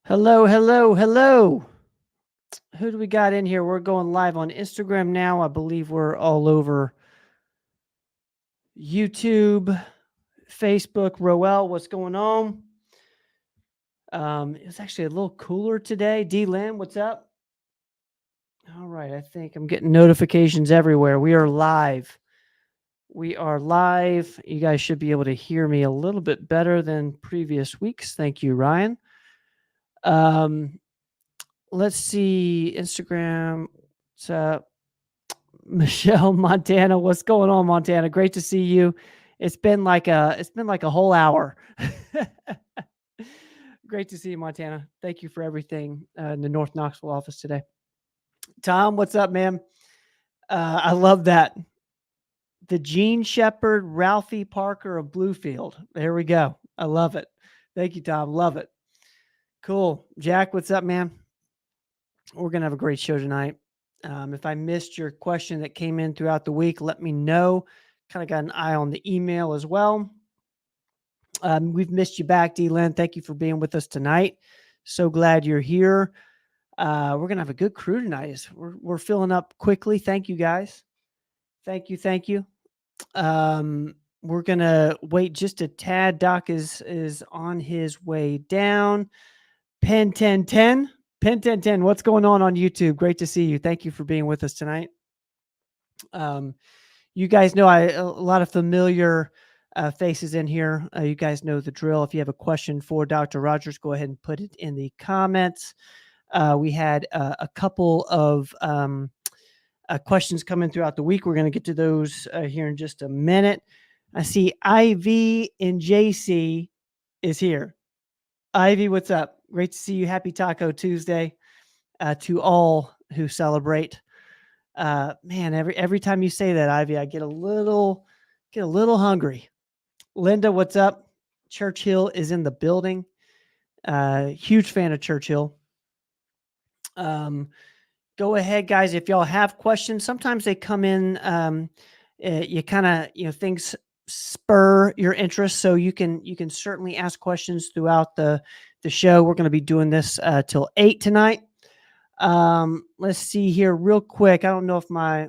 Hello, hello, hello. Who do we got in here? We're going live on Instagram now. I believe we're all over YouTube, Facebook. Roel, what's going on? It was actually a little cooler today. D Lynn, what's up? All right, I think I'm getting notifications everywhere. We are live. We are live. You guys should be able to hear me a little bit better than previous weeks. Thank you, Ryan. Let's see. Instagram. What's up? Michelle, Montana. What's going on, Montana? Great to see you. It's been like a whole hour. Great to see you, Montana. Thank you for everything in the North Knoxville office today. Tom, what's up, man? I love that. The Gene Shepherd, Ralphie Parker of Bluefield. There we go. I love it. Thank you, Tom. Love it. Cool. Jack, what's up, man? We're going to have a great show tonight. If I missed your question that came in throughout the week, let me know. Kind of got an eye on the email as well. We've missed you back, D-Len. Thank you for being with us tonight. So glad you're here. We're going to have a good crew tonight. We're filling up quickly. Thank you, guys. Thank you. We're going to wait just a tad. Doc is on his way down. Pen 1010. Pen 1010, what's going on YouTube? Great to see you. Thank you for being with us tonight. You guys know a lot of familiar faces in here. You guys know the drill. If you have a question for Dr. Rogers, go ahead and put it in the comments. We had a couple of questions coming throughout the week. We're going to get to those here in just a minute. I see Ivy and JC is here. Ivy, what's up? Great to see you. Happy Taco Tuesday to all who celebrate. Man, every time you say that, Ivy, I get a little hungry. Linda, what's up? Churchill is in the building. Huge fan of Churchill. Go ahead, guys. If y'all have questions, sometimes they come in. You kind of, things spur your interest, so you can certainly ask questions throughout the show. We're going to be doing this till 8 tonight. Let's see here real quick. I don't know if my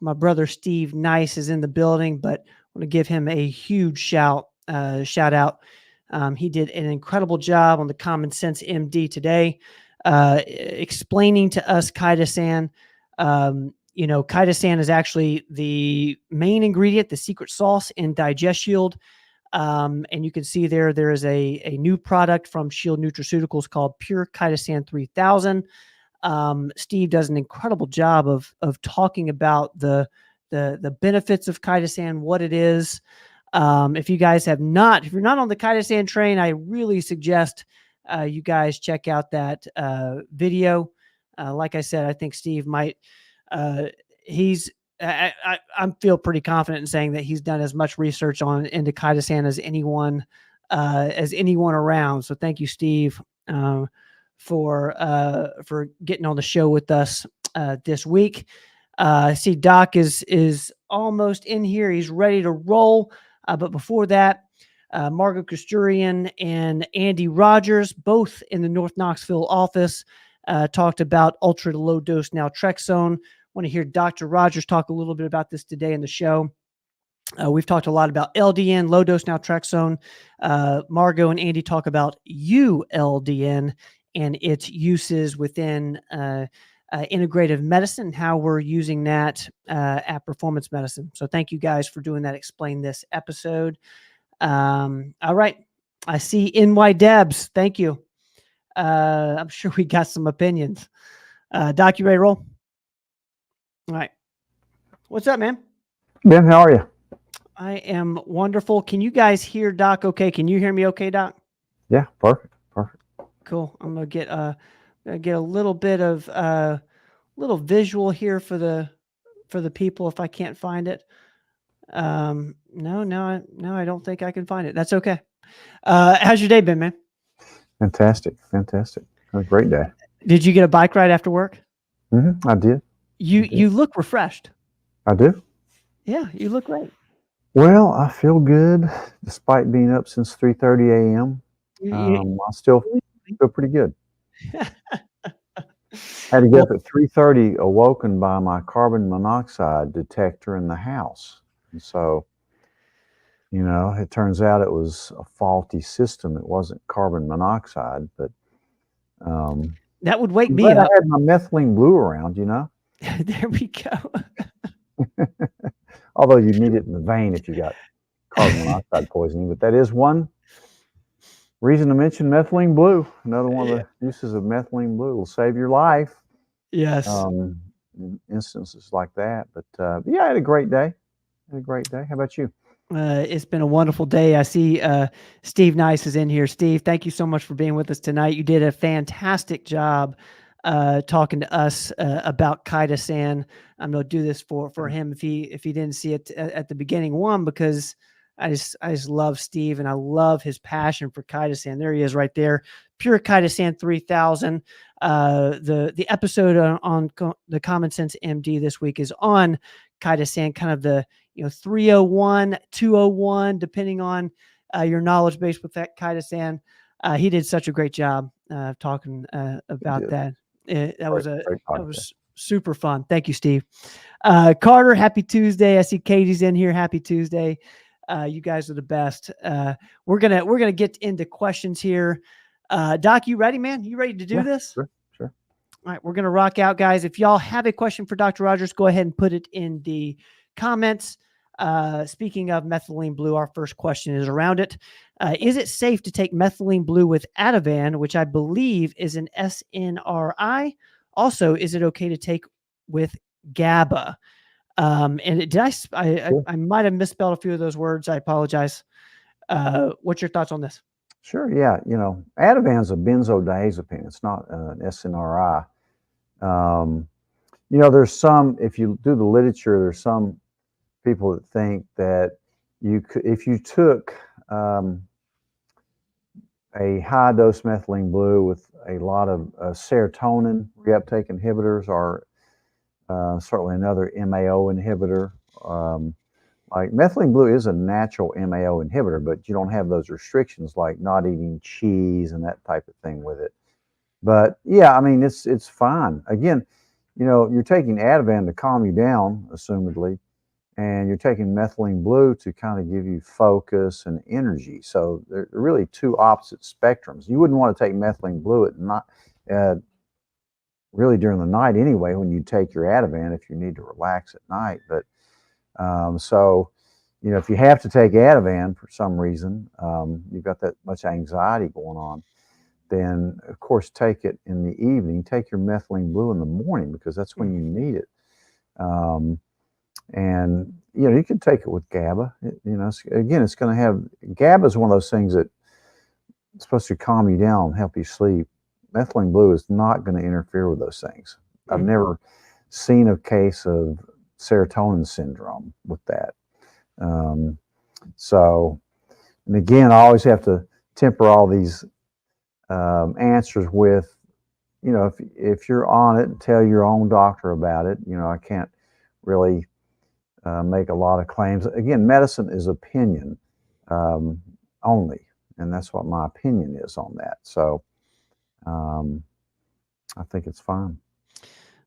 brother Steve Nice is in the building, but I want to give him a huge shout out. He did an incredible job on the Common Sense MD today, explaining to us chitosan. Chitosan is actually the main ingredient, the secret sauce in DigestShield. And you can see there is a new product from Shield Nutraceuticals called Pure Chitosan 3000. Steve does an incredible job of talking about the benefits of chitosan, what it is. If you guys if you're not on the chitosan train, I really suggest you guys check out that video. Like I said, I think Steve might. I feel pretty confident in saying that he's done as much research into chitosan as anyone around. So thank you, Steve, for getting on the show with us this week. I see Doc is almost in here. He's ready to roll. But before that, Margo Kosturian and Andy Rogers, both in the North Knoxville office, talked about ultra to low dose naltrexone. Want to hear Dr. Rogers talk a little bit about this today in the show. We've talked a lot about LDN, low dose naltrexone. Margo and Andy talk about ULDN and its uses within integrative medicine, how we're using that at Performance Medicine. So thank you guys for doing that. Explain this episode. All right. I see NY Debs. Thank you. I'm sure we got some opinions. Doc, you ready to roll? All right. What's up, man? Ben, how are you? I am wonderful. Can you guys hear Doc okay? Can you hear me okay, Doc? Yeah, perfect. Cool. I'm going to get a little bit of little visual here for the people if I can't find it. No, I don't think I can find it. That's okay. How's your day been, man? Fantastic. Had a great day. Did you get a bike ride after work? Mm-hmm, I did. You look refreshed. I do? Yeah, you look great. Well, I feel good despite being up since 3:30 a.m. I still feel pretty good. Had to get up at 3:30, awoken by my carbon monoxide detector in the house. And so, it turns out it was a faulty system. It wasn't carbon monoxide, but that would wake I'm me glad up. I had my methylene blue around, There we go. Although you need it in the vein if you got carbon monoxide poisoning. But that is one reason to mention methylene blue. Another one of the uses of methylene blue will save your life. Yes. In instances like that. But yeah, I had a great day. How about you? It's been a wonderful day. I see Steve Nice is in here. Steve, thank you so much for being with us tonight. You did a fantastic job talking to us about chitosan. I'm going to do this for him if he didn't see it at the beginning. One, because I just love Steve and I love his passion for chitosan. There he is right there. Pure Chitosan 3000. The episode on the Common Sense MD this week is on chitosan, kind of the 301, 201, depending on your knowledge base with that chitosan. He did such a great job talking about that. That was super fun. Thank you, Steve. Carter, happy Tuesday. I see Katie's in here. Happy Tuesday. You guys are the best. We're gonna get into questions here. Doc, you ready, man? You ready to do this? Sure. All right, we're gonna rock out, guys. If y'all have a question for Dr. Rogers, go ahead and put it in the comments. Speaking of methylene blue, our first question is around it. Is it safe to take methylene blue with Ativan, which I believe is an SNRI? Also, is it okay to take with GABA? And I might have misspelled a few of those words. I apologize. What's your thoughts on this? Sure. Yeah. Ativan's a benzodiazepine. It's not an SNRI. There's some, if you do the literature, there's some people that think that if you took a high dose methylene blue with a lot of serotonin reuptake inhibitors, or certainly another MAO inhibitor. Like methylene blue is a natural MAO inhibitor, but you don't have those restrictions like not eating cheese and that type of thing with it. But yeah, I mean, it's fine. Again, you're taking Ativan to calm you down, assumedly, and you're taking methylene blue to kind of give you focus and energy. So they're really two opposite spectrums. You wouldn't want to take methylene blue at night, really during the night anyway, when you take your Ativan if you need to relax at night. But so, if you have to take Ativan for some reason, you've got that much anxiety going on, then of course take it in the evening. Take your methylene blue in the morning because that's when you need it. And you can take it with GABA. Again, it's going to have GABA is one of those things that it's supposed to calm you down, help you sleep. Methylene blue is not going to interfere with those things. I've never seen a case of serotonin syndrome with that. So, and again, I always have to temper all these answers with, if you're on it, tell your own doctor about it. I can't really make a lot of claims. Again, medicine is opinion only, and that's what my opinion is on that. So I think it's fine.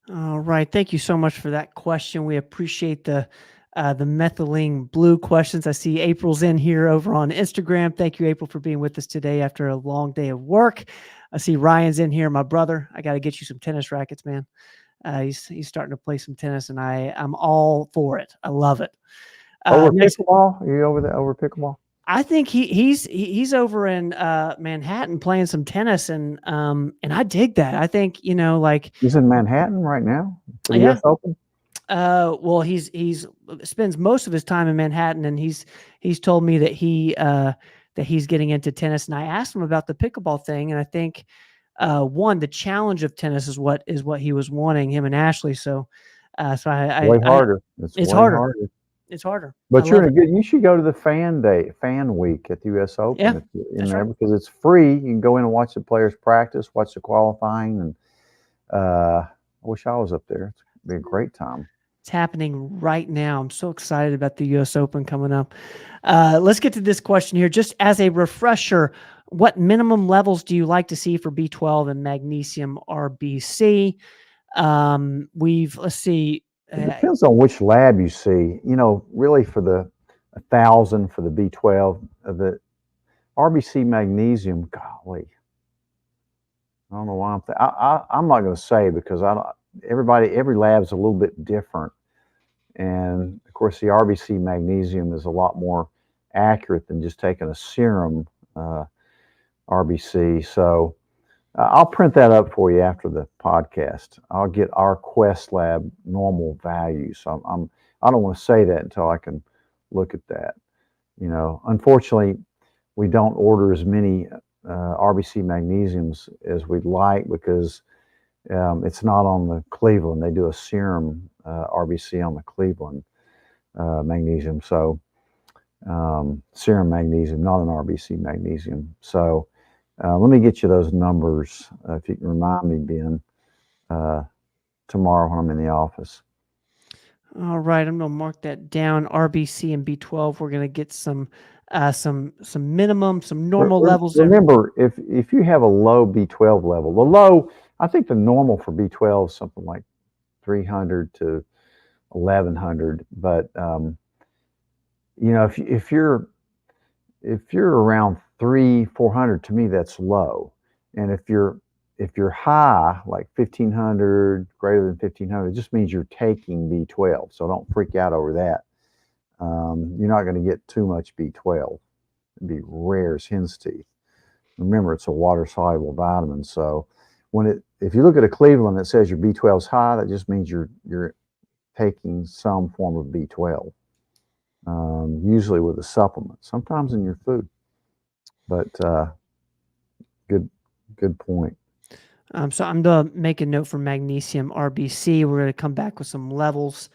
All right. Thank you so much for that question. We appreciate the methylene blue questions. I see April's in here over on Instagram. Thank you, April, for being with us today after a long day of work. I see Ryan's in here, my brother. I got to get you some tennis rackets, man. He's starting to play some tennis, and I'm all for it. I love it. Over pickleball? Are you over there over pickleball? I think he's over in Manhattan playing some tennis, and I dig that. I think he's in Manhattan right now for the US Open. Well, he's spends most of his time in Manhattan, and he's told me that he's getting into tennis. And I asked him about the pickleball thing, and I think the challenge of tennis is what he was wanting, him and Ashley. So it's way harder. It's harder. It's harder. But you should go to the fan week at the US Open if you're in there, because it's free. You can go in and watch the players practice, watch the qualifying, and I wish I was up there. It'd be a great time. It's happening right now. I'm so excited about the US Open coming up. Let's get to this question here. Just as a refresher, What minimum levels do you like to see for B12 and magnesium RBC? Let's see. It depends on which lab you see. Really for the 1,000 for the B12, the RBC magnesium, golly, I don't know why I'm not going to say because every lab's a little bit different. And of course, the RBC magnesium is a lot more accurate than just taking a serum RBC. So I'll print that up for you after the podcast. I'll get our Quest Lab normal values. I don't want to say that until I can look at that. Unfortunately, we don't order as many RBC magnesiums as we'd like because it's not on the Cleveland. They do a serum RBC on the Cleveland magnesium. So serum magnesium, not an RBC magnesium. So let me get you those numbers if you can remind me, Ben, tomorrow when I'm in the office. All right, I'm going to mark that down. RBC and B12. We're going to get some minimum, some normal levels. Remember, if you have a low B12 level, I think the normal for B12 is something like 300 to 1,100. But if you're around 300-400, to me that's low. And if you're high, like 1,500, greater than 1,500, it just means you're taking B12. So don't freak out over that. You're not going to get too much B12. It'd be rare as hen's teeth. Remember, it's a water-soluble vitamin. So if you look at a Cleveland that says your B12 is high, that just means you're taking some form of B12, usually with a supplement, sometimes in your food. But good point. So I'm going to make a note for magnesium RBC. We're going to come back with some levels.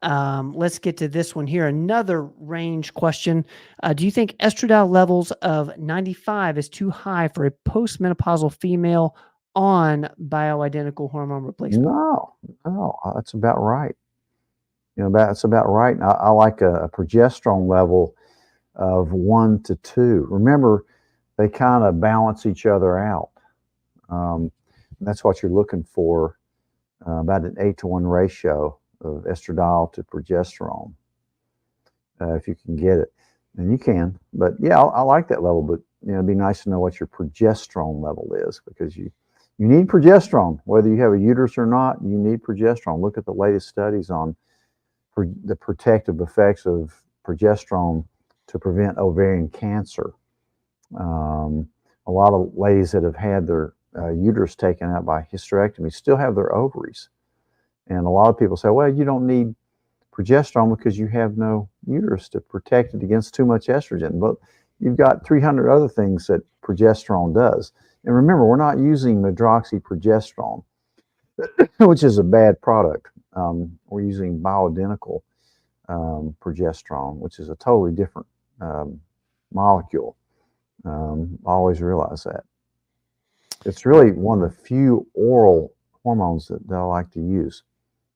Let's get to this one here. Another range question. Do you think estradiol levels of 95 is too high for a postmenopausal female on bioidentical hormone replacement? No, that's about right. That's about right. I like a progesterone level of 1 to 2. Remember, they kind of balance each other out. That's what you're looking for, about an 8-to-1 ratio of estradiol to progesterone, if you can get it. And you can, but yeah, I like that level, but it'd be nice to know what your progesterone level is, because you need progesterone, whether you have a uterus or not. You need progesterone. Look at the latest studies on the protective effects of progesterone to prevent ovarian cancer. A lot of ladies that have had their uterus taken out by hysterectomy still have their ovaries. And a lot of people say, well, you don't need progesterone because you have no uterus to protect it against too much estrogen. But you've got 300 other things that progesterone does. And remember, we're not using medroxyprogesterone, which is a bad product. We're using bioidentical progesterone, which is a totally different molecule. Always realize that. It's really one of the few oral hormones that I like to use.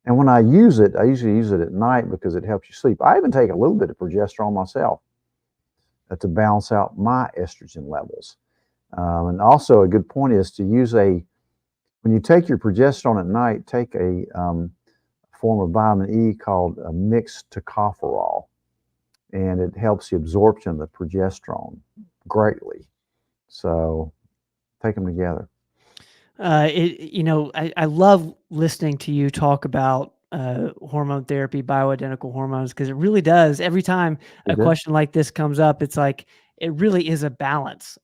And when I use it, I usually use it at night because it helps you sleep. I even take a little bit of progesterone myself to balance out my estrogen levels. And also a good point is to use when you take your progesterone at night, take a form of vitamin E called a mixed tocopherol. And it helps the absorption of the progesterone greatly. So take them together. I love listening to you talk about hormone therapy, bioidentical hormones, because it really does. Every time a question like this comes up, it's like, it really is a balance,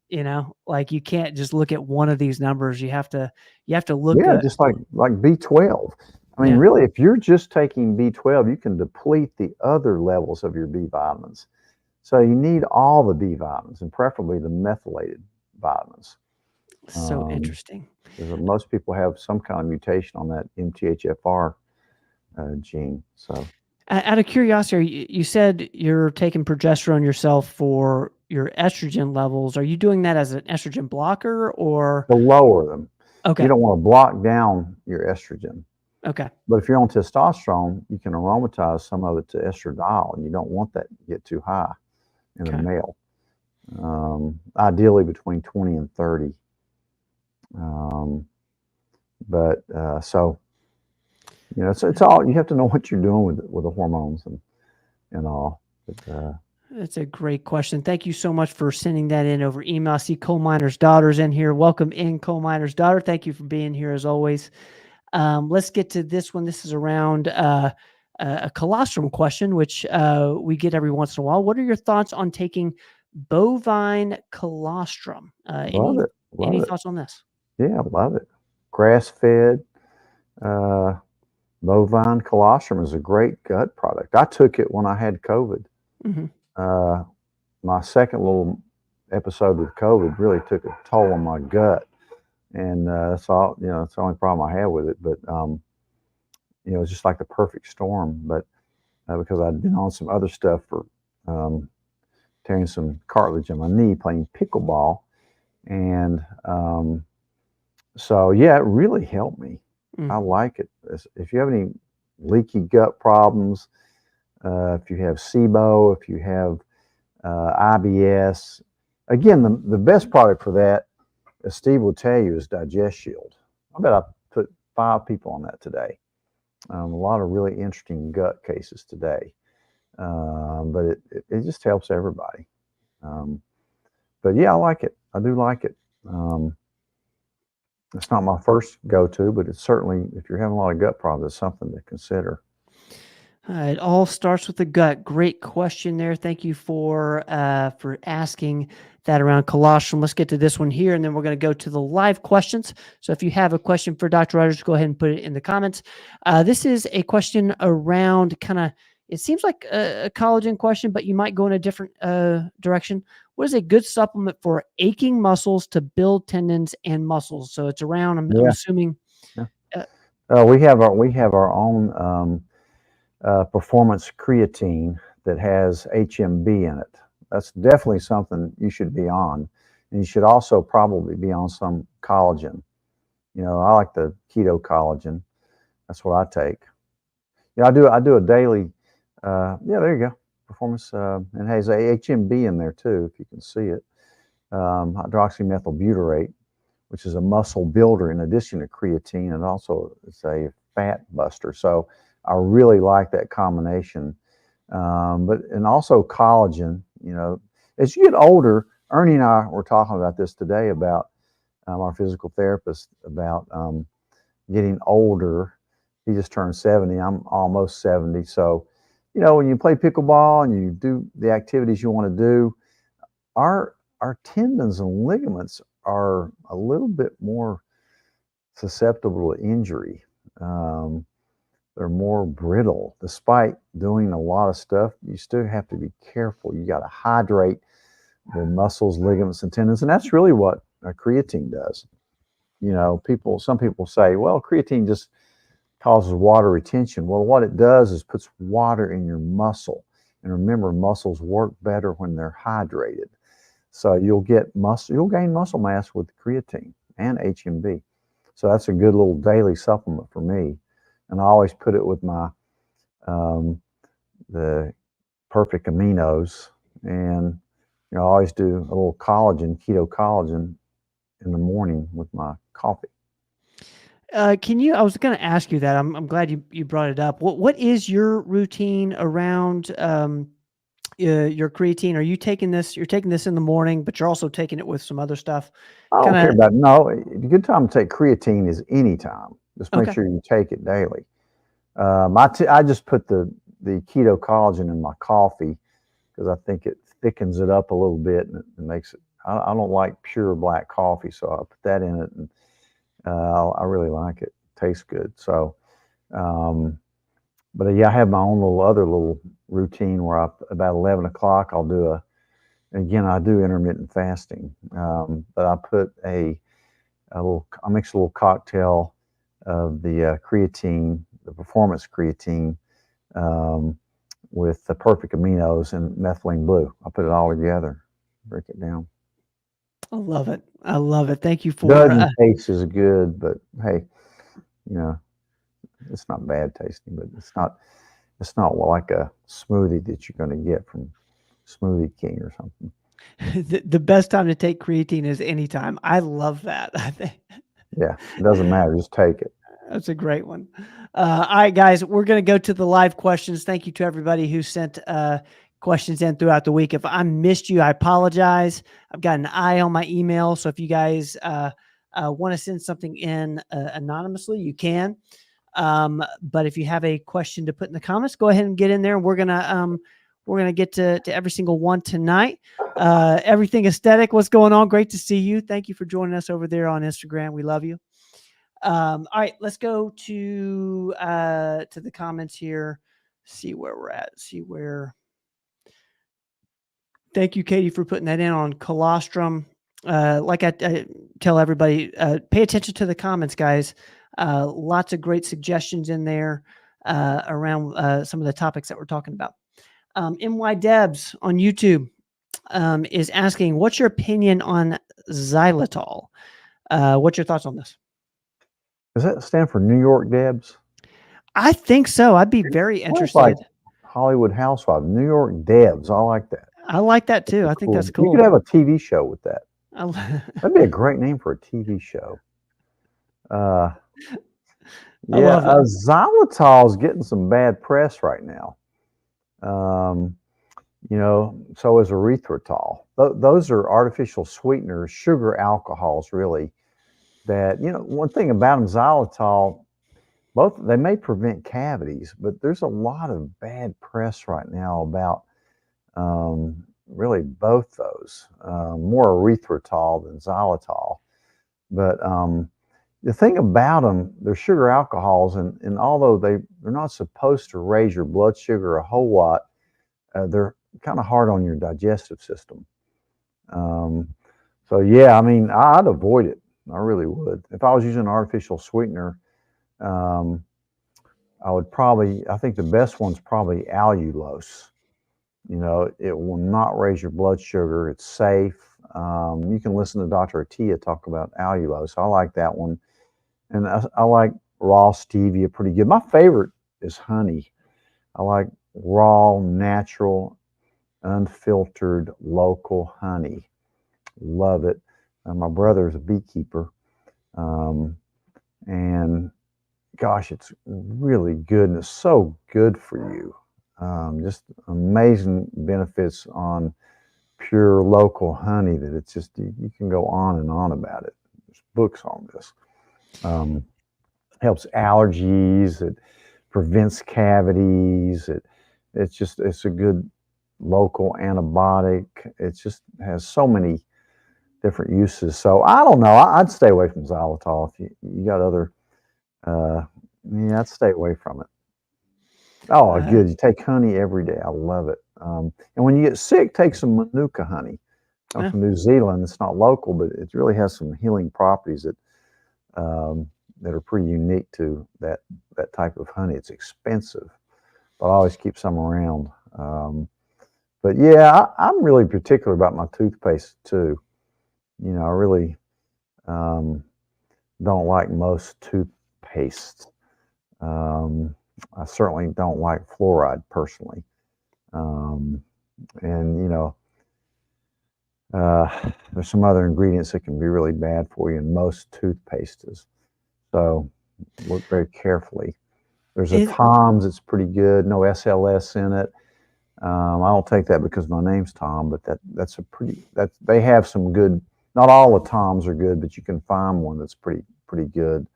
like you can't just look at one of these numbers. You have to look at, just like B12. I mean, really, if you're just taking B12, you can deplete the other levels of your B vitamins. So you need all the B vitamins, and preferably the methylated vitamins. So interesting. Because most people have some kind of mutation on that MTHFR gene. So, out of curiosity, you said you're taking progesterone yourself for your estrogen levels. Are you doing that as an estrogen blocker, or to lower them? Okay. You don't want to block down your estrogen. Okay. But if you're on testosterone, you can aromatize some of it to estradiol, and you don't want that to get too high in a male. ideally between 20 and 30. But so, it's all, you have to know what you're doing with the hormones and all. But, That's a great question. Thank you so much for sending that in over email. I see Coal Miner's Daughter's in here. Welcome in, Coal Miner's Daughter. Thank you for being here as always. Let's get to this one. This is around a colostrum question, which we get every once in a while. What are your thoughts on taking bovine colostrum? love it. Any Love it. thoughts on this? Yeah, love it. Grass-fed bovine colostrum is a great gut product. I took it when I had COVID. Mm-hmm. My second little episode with COVID really took a toll on my gut, and that's all. That's the only problem I have with it. But it's just like the perfect storm. But because I'd been on some other stuff for tearing some cartilage in my knee playing pickleball, and so yeah, it really helped me. I like it. If you have any leaky gut problems, if you have SIBO, if you have IBS, again, the best product for that, as Steve will tell you, is Digest Shield. I bet I put 5 people on that today. A lot of really interesting gut cases today, but it just helps everybody. But yeah, I like it. I do like it. It's not my first go-to, but it's certainly, if you're having a lot of gut problems, it's something to consider. It all starts with the gut. Great question there. Thank you for asking that around colostrum. Let's get to this one here, and then we're going to go to the live questions. So if you have a question for Dr. Rogers, go ahead and put it in the comments. This is a question around it seems like a collagen question, but you might go in a different direction. What is a good supplement for aching muscles to build tendons and muscles? So it's around, I'm assuming. Yeah. We have our own performance creatine that has HMB in it. That's definitely something you should be on, and you should also probably be on some collagen. I like the keto collagen. That's what I take. I do a daily. There you go. Performance and has HMB in there too, if you can see it. Hydroxymethylbutyrate, which is a muscle builder in addition to creatine, and also it's a fat buster. So I really like that combination. And also collagen. As you get older, Ernie and I were talking about this today about our physical therapist about getting older. He just turned 70. I'm almost 70. So, when you play pickleball and you do the activities you want to do, our tendons and ligaments are a little bit more susceptible to injury. They're more brittle. Despite doing a lot of stuff, you still have to be careful. You got to hydrate the muscles, ligaments, and tendons, and that's really what creatine does. Some people say, well, creatine just causes water retention. Well, what it does is puts water in your muscle. And remember, muscles work better when they're hydrated. So you'll gain muscle mass with creatine and HMB. So that's a good little daily supplement for me. And I always put it with my the Perfect Aminos, and I always do a little keto collagen in the morning with my coffee. I was going to ask you that. I'm glad you brought it up. What is your routine around your creatine? Are you taking this? You're taking this in the morning, but you're also taking it with some other stuff. I don't care about no. A good time to take creatine is any time. Just make sure you take it daily. I just put the keto collagen in my coffee because I think it thickens it up a little bit and it makes it. I don't like pure black coffee, so I put that in it, and I really like it. Tastes good. So, but yeah, I have my own other little routine where about 11 o'clock I'll do again, I do intermittent fasting, but I put I mix a little cocktail of the creatine, the performance creatine, with the Perfect Aminos and methylene blue. I put it all together, break it down. I love it. I love it. Thank you for. Doesn't taste as good, but hey, it's not bad tasting, but it's not like a smoothie that you're going to get from Smoothie King or something. The best time to take creatine is anytime. I love that. I think Yeah, it doesn't matter. Just take it. that's a great one. All right, guys, we're going to go to the live questions. Thank you to everybody who sent questions in throughout the week. If I missed you, I apologize. I've got an eye on my email, so if you guys want to send something in anonymously, you can. But if you have a question to put in the comments, go ahead and get in there. And we're gonna get to every single one tonight. Everything Aesthetic, what's going on? Great to see you. Thank you for joining us over there on Instagram. We love you. All right, let's go to the comments here. See where we're at. See where. Thank you, Katie, for putting that in on colostrum. Like I tell everybody, pay attention to the comments, guys. Lots of great suggestions in there around some of the topics that we're talking about. MY Debs on YouTube is asking, what's your opinion on xylitol? What's your thoughts on this? Does that stand for New York Debs? I think so. I'd be very Sounds interested. like Hollywood Housewives, New York Debs. I like that. I like that too. I think that's cool. You could have a TV show with that. I That'd be a great name for a TV show. Yeah, love it. xylitol is getting some bad press right now. You know, so is erythritol. Those are artificial sweeteners, sugar alcohols, really. That, you know, one thing about them, xylitol, they may prevent cavities, but there's a lot of bad press right now about really both those, more erythritol than xylitol. But the thing about them, they're sugar alcohols, and although they're not supposed to raise your blood sugar a whole lot, they're kind of hard on your digestive system. So yeah, I mean, I'd avoid it. I really would. If I was using an artificial sweetener, I would I think the best one's probably allulose. You know, it will not raise your blood sugar. It's safe. You can listen to Dr. Attia talk about allulose. I like that one. And I like raw stevia pretty good. My favorite is honey. I like raw, natural, unfiltered, local honey. Love it. My brother's a beekeeper. And gosh, it's really good, and it's so good for you. Just amazing benefits on pure local honey that it's just, you can go on and on about it. There's books on this. Helps allergies, it prevents cavities, it's a good local antibiotic. It just has so many different uses. So I don't know, I'd stay away from xylitol. If you got other, yeah, I'd stay away from it. Oh, good. You take honey every day. I love it. And when you get sick, take some Manuka honey. I'm from New Zealand. It's not local, but it really has some healing properties that are pretty unique to that type of honey. It's expensive, but I always keep some around. But yeah, I'm really particular about my toothpaste too. You know, I really don't like most toothpaste. I certainly don't like fluoride personally. And, you know, there's some other ingredients that can be really bad for you in most toothpastes. So look very carefully. There's a Tom's that's pretty good, no SLS in it. I don't take that because my name's Tom, but they have some good, not all the Toms are good, but you can find one that's pretty good.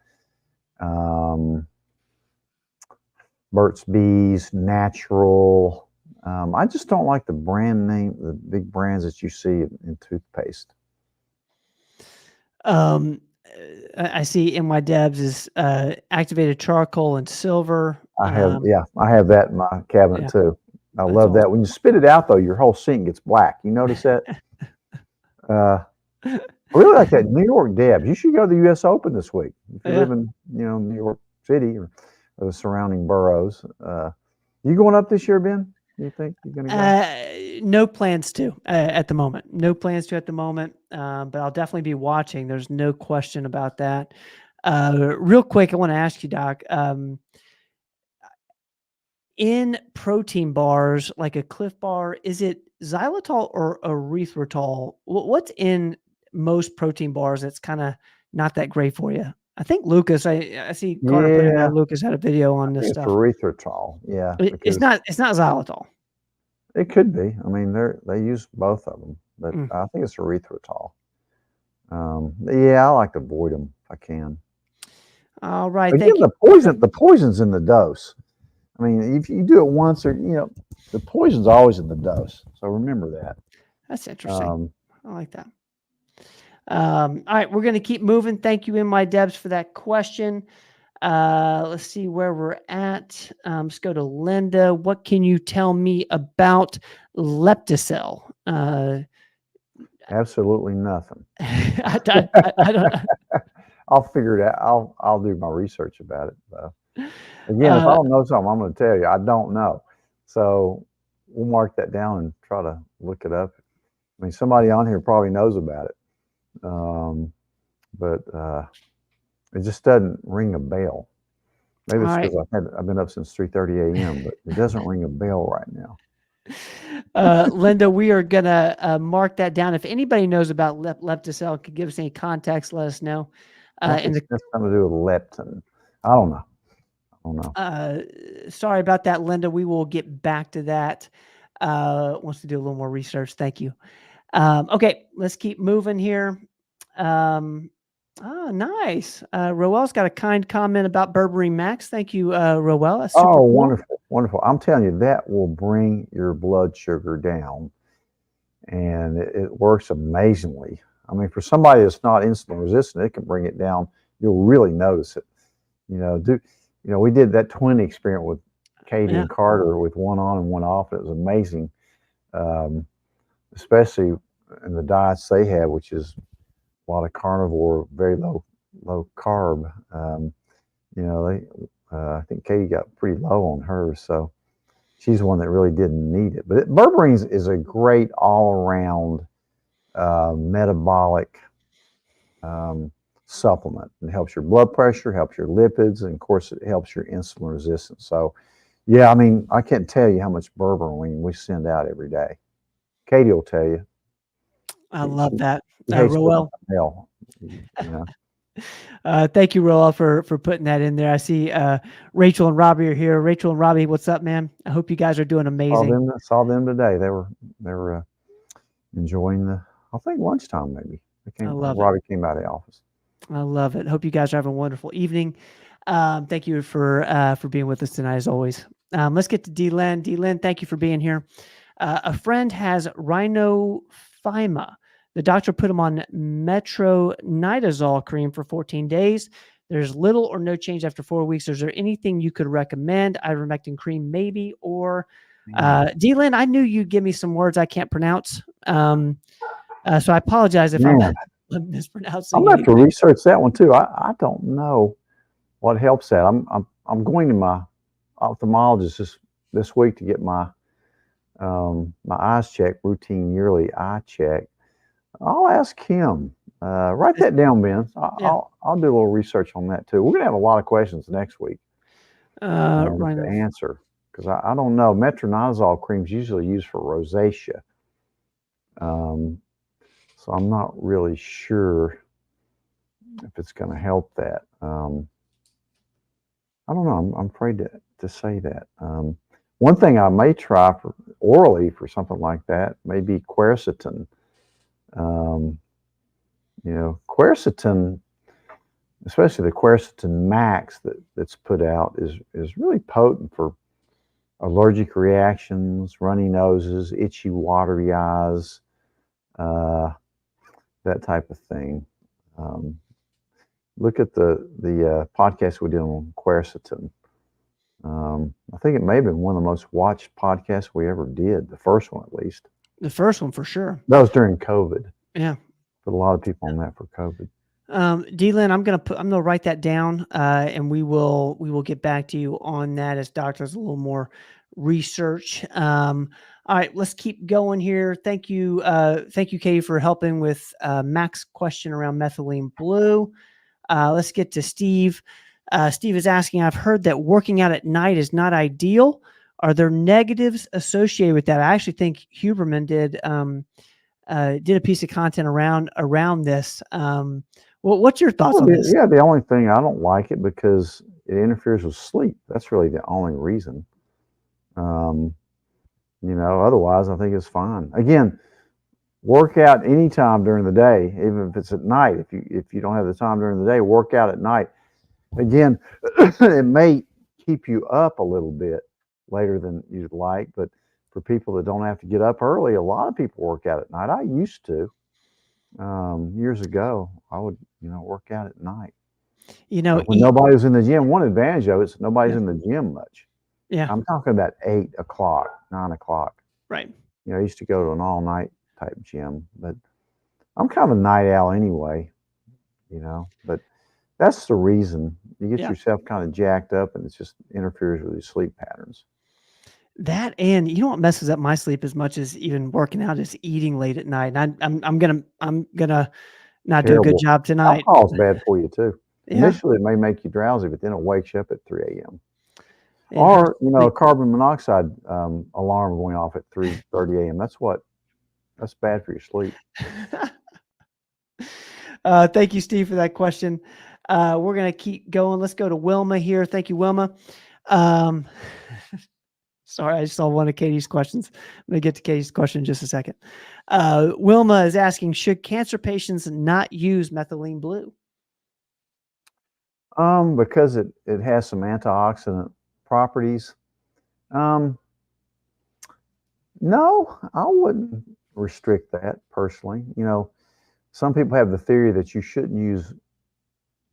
Burt's Bees, Natural. I just don't like the brand name, the big brands that you see in toothpaste. I see MY Debs is activated charcoal and silver. I have that in my cabinet too. I love that. When you spit it out though, your whole sink gets black. You notice that? I really like that New York Debs. You should go to the U.S. Open this week if you live in, you know, New York City or the surrounding boroughs. You going up this year, Ben? You think you're going to go? No plans to at the moment. No plans to at the moment. But I'll definitely be watching. There's no question about that. Real quick, I want to ask you, Doc. In protein bars, like a Cliff Bar, is it xylitol or erythritol? What's in most protein bars that's kind of not that great for you? I think Lucas, I see Carter put in there. Yeah, Lucas had a video on I this think it's stuff. erythritol. Yeah, It's because not xylitol. it could be. I mean, they use both of them, but Mm. I think it's erythritol. Yeah, I like to avoid them if I can. All right, Again, thank you. the poison's in the dose. I mean, if you do it once, or the poison's always in the dose. So remember that. That's interesting. Um, I like that. All right, we're going to keep moving. Thank you, My Debs, for that question. Let's see where we're at. Let's go to Linda. What can you tell me about Lepticel? Absolutely nothing. I don't. I'll figure it out. I'll do my research about it. Again, if I Uh, don't know something, I'm going to tell you I don't know. So we'll mark that down and try to look it up. I mean, somebody on here probably knows about it, but it just doesn't ring a bell. Maybe all it's right. because I've been up since 3:30 a.m., but it doesn't ring a bell right now. Linda, we are gonna mark that down. If anybody knows about Lepticel, could give us any context, let us know. I In think the it has something to do with leptin. I don't know. I don't know. Sorry about that, Linda. We will get back to that once we do a little more research. Thank you. Okay, let's keep moving here. Nice. Roel's got a kind comment about Berberine Max. Thank you, Roel. That's super Oh, cool. wonderful, wonderful. I'm telling you, that will bring your blood sugar down, and it works amazingly. I mean, for somebody that's not insulin resistant, it can bring it down. You'll really notice it. We did that twin experiment with Katie Yeah. and Carter with one on and one off. It was amazing, especially in the diets they had, which is a lot of carnivore, very low carb. I think Katie got pretty low on hers, so she's the one that really didn't need it. But berberine is a great all-around metabolic supplement. It helps your blood pressure, helps your lipids, and of course, it helps your insulin resistance. So, yeah, I mean, I can't tell you how much berberine we send out every day. Katie will tell you. I love that. She hates Roel. hell, Thank you, Roel, for putting that in there. I see Rachel and Robbie are here. Rachel and Robbie, what's up, man? I hope you guys are doing amazing. Saw them today. They were enjoying I think lunchtime maybe. Robbie came out of the office. I love it. Hope you guys are having a wonderful evening. Thank you for being with us tonight, as always. Let's get to D-Len. D-Len, thank you for being here. A friend has rhinophyma. The doctor put him on metronidazole cream for 14 days. There's little or no change after 4 weeks. Is there anything you could recommend? Ivermectin cream, maybe, or D-Len, I knew you'd give me some words I can't pronounce. So I apologize if I'm mispronouncing. I'm going to have to research that one too. I don't know what helps that. I'm going to my ophthalmologist this week to get my my eyes checked, routine yearly eye check. I'll ask him. Write that down, Ben. I'll do a little research on that too. We're going to have a lot of questions next week to answer, because I don't know. Metronidazole cream is usually used for rosacea. So I'm not really sure if it's going to help that. I don't know. I'm afraid to say that. One thing I may try for orally for something like that may be quercetin. Quercetin, especially the quercetin max that's put out, is really potent for allergic reactions, runny noses, itchy, watery eyes, that type of thing. Look at the podcast we did on quercetin. I think it may have been one of the most watched podcasts we ever did, the first one at least. The first one for sure. That was during COVID. Yeah. Put a lot of people on that for COVID. D-Len, I'm gonna write that down, and we will get back to you on that as doctors a little more research. All right, let's keep going here. Thank you, Katie, for helping with Mac's question around methylene blue. Let's get to Steve. Steve is asking, I've heard that working out at night is not ideal. Are there negatives associated with that? I actually think Huberman did a piece of content around this. What's your thoughts Well, on this? yeah, the only thing I don't like it because it interferes with sleep. That's really the only reason. Um, otherwise I think it's fine. Again, work out anytime during the day, even if it's at night. If you don't have the time during the day, work out at night. Again, it may keep you up a little bit later than you'd like, but for people that don't have to get up early, a lot of people work out at night. I used to years ago. I would work out at night. When nobody's in the gym. One advantage of it is nobody's in the gym much. Yeah. I'm talking about 8 o'clock, 9 o'clock. Right. I used to go to an all night type gym, but I'm kind of a night owl anyway, but that's the reason. You get yourself kind of jacked up and it just interferes with your sleep patterns. That, and you know what messes up my sleep as much as even working out is eating late at night. And I'm gonna not do a good job tonight. Alcohol's bad for you too. Yeah. Initially, it may make you drowsy, but then it wakes you up at 3 a.m. Or a carbon monoxide alarm going off at 3:30 a.m. That's bad for your sleep. Thank you, Steve, for that question. We're gonna keep going. Let's go to Wilma here. Thank you, Wilma. Sorry, I just saw one of Katie's questions. I'm going to get to Katie's question in just a second. Wilma is asking, should cancer patients not use methylene blue? Because it has some antioxidant properties. No, I wouldn't restrict that personally. Some people have the theory that you shouldn't use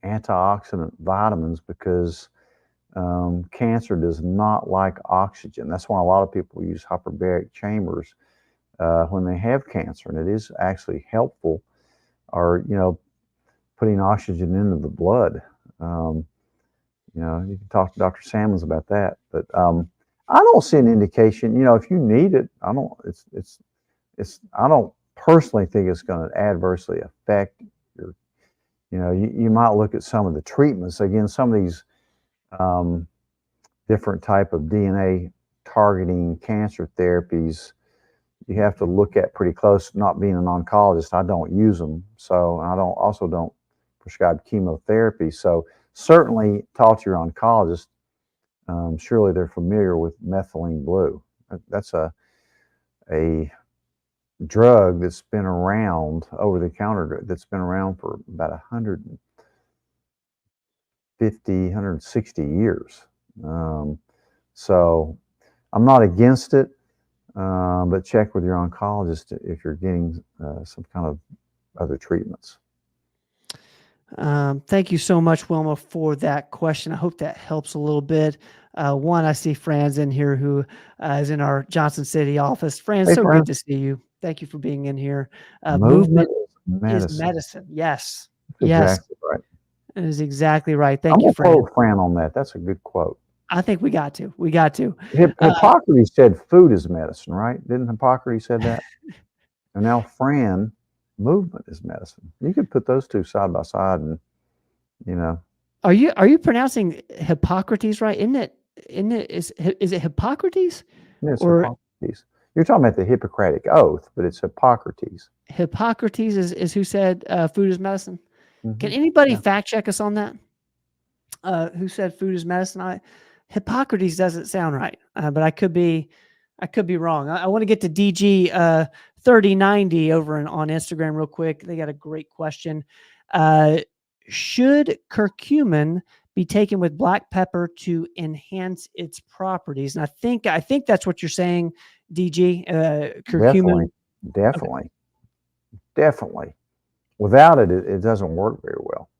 antioxidant vitamins because cancer does not like oxygen. That's why a lot of people use hyperbaric chambers when they have cancer, and it is actually helpful. Or putting oxygen into the blood. You can talk to Dr. Sammons about that, but I don't see an indication. If you need it, I don't. I don't personally think it's going to adversely affect your. You might look at some of the treatments. Again, some of these different type of DNA targeting cancer therapies, you have to look at pretty close. Not being an oncologist, I don't use them, so I don't prescribe chemotherapy. So certainly talk to your oncologist. Surely they're familiar with methylene blue. That's a drug that's been around, over the counter, that's been around for about 160 years. So I'm not against it, but check with your oncologist if you're getting some kind of other treatments. Thank you so much, Wilma, for that question. I hope that helps a little bit. One, I see Franz in here who is in our Johnson City office. Franz, so good to see you. Thank you for being in here. Movement is medicine. Yes. Yes. Exactly right. That is exactly right. Thank you, Franz. I'm going to quote Fran on that. That's a good quote. I think we got to. We got to. Hippocrates said food is medicine, right? Didn't Hippocrates say that? And now Fran, movement is medicine. You could put those two side by side, and Are you pronouncing Hippocrates right? Is it Hippocrates? It's Hippocrates. You're talking about the Hippocratic Oath, but it's Hippocrates. Hippocrates is who said food is medicine. Mm-hmm. Can anybody fact check us on that? Who said food is medicine? Hippocrates doesn't sound right, but I could be wrong. I want to get to DG 3090 over on Instagram real quick. They got a great question. Should curcumin be taken with black pepper to enhance its properties? And I think that's what you're saying, DG. Curcumin. Definitely. Without it, it doesn't work very well.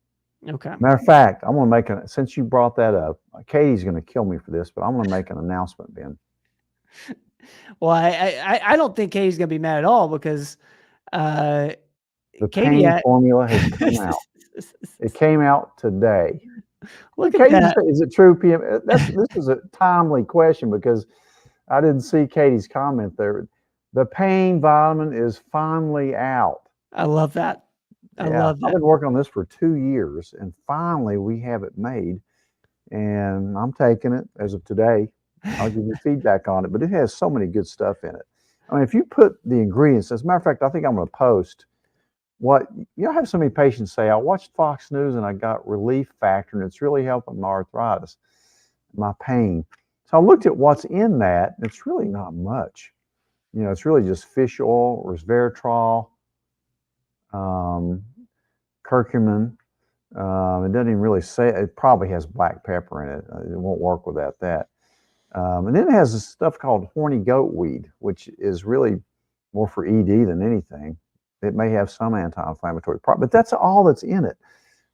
Okay. Matter of fact, I'm going to make since you brought that up, Katie's going to kill me for this, but I'm going to make an announcement, Ben. Well, I don't think Katie's going to be mad at all because the pain formula has come out. It came out today. Look at that. Is it true, PM? This is a timely question because I didn't see Katie's comment there. The pain vitamin is finally out. I love that. I love that. I've been working on this for 2 years, and finally we have it made, and I'm taking it as of today. I'll give you feedback on it, but it has so many good stuff in it. I mean, if you put the ingredients, as a matter of fact, I think I'm going to post I have so many patients say, I watched Fox News and I got Relief Factor and it's really helping my arthritis, my pain. So I looked at what's in that, and it's really not much. It's really just fish oil, resveratrol, um, curcumin. It doesn't even really say, it probably has black pepper in it. It won't work without that. And then it has this stuff called horny goat weed, which is really more for ED than anything. It may have some anti-inflammatory part, but that's all that's in it.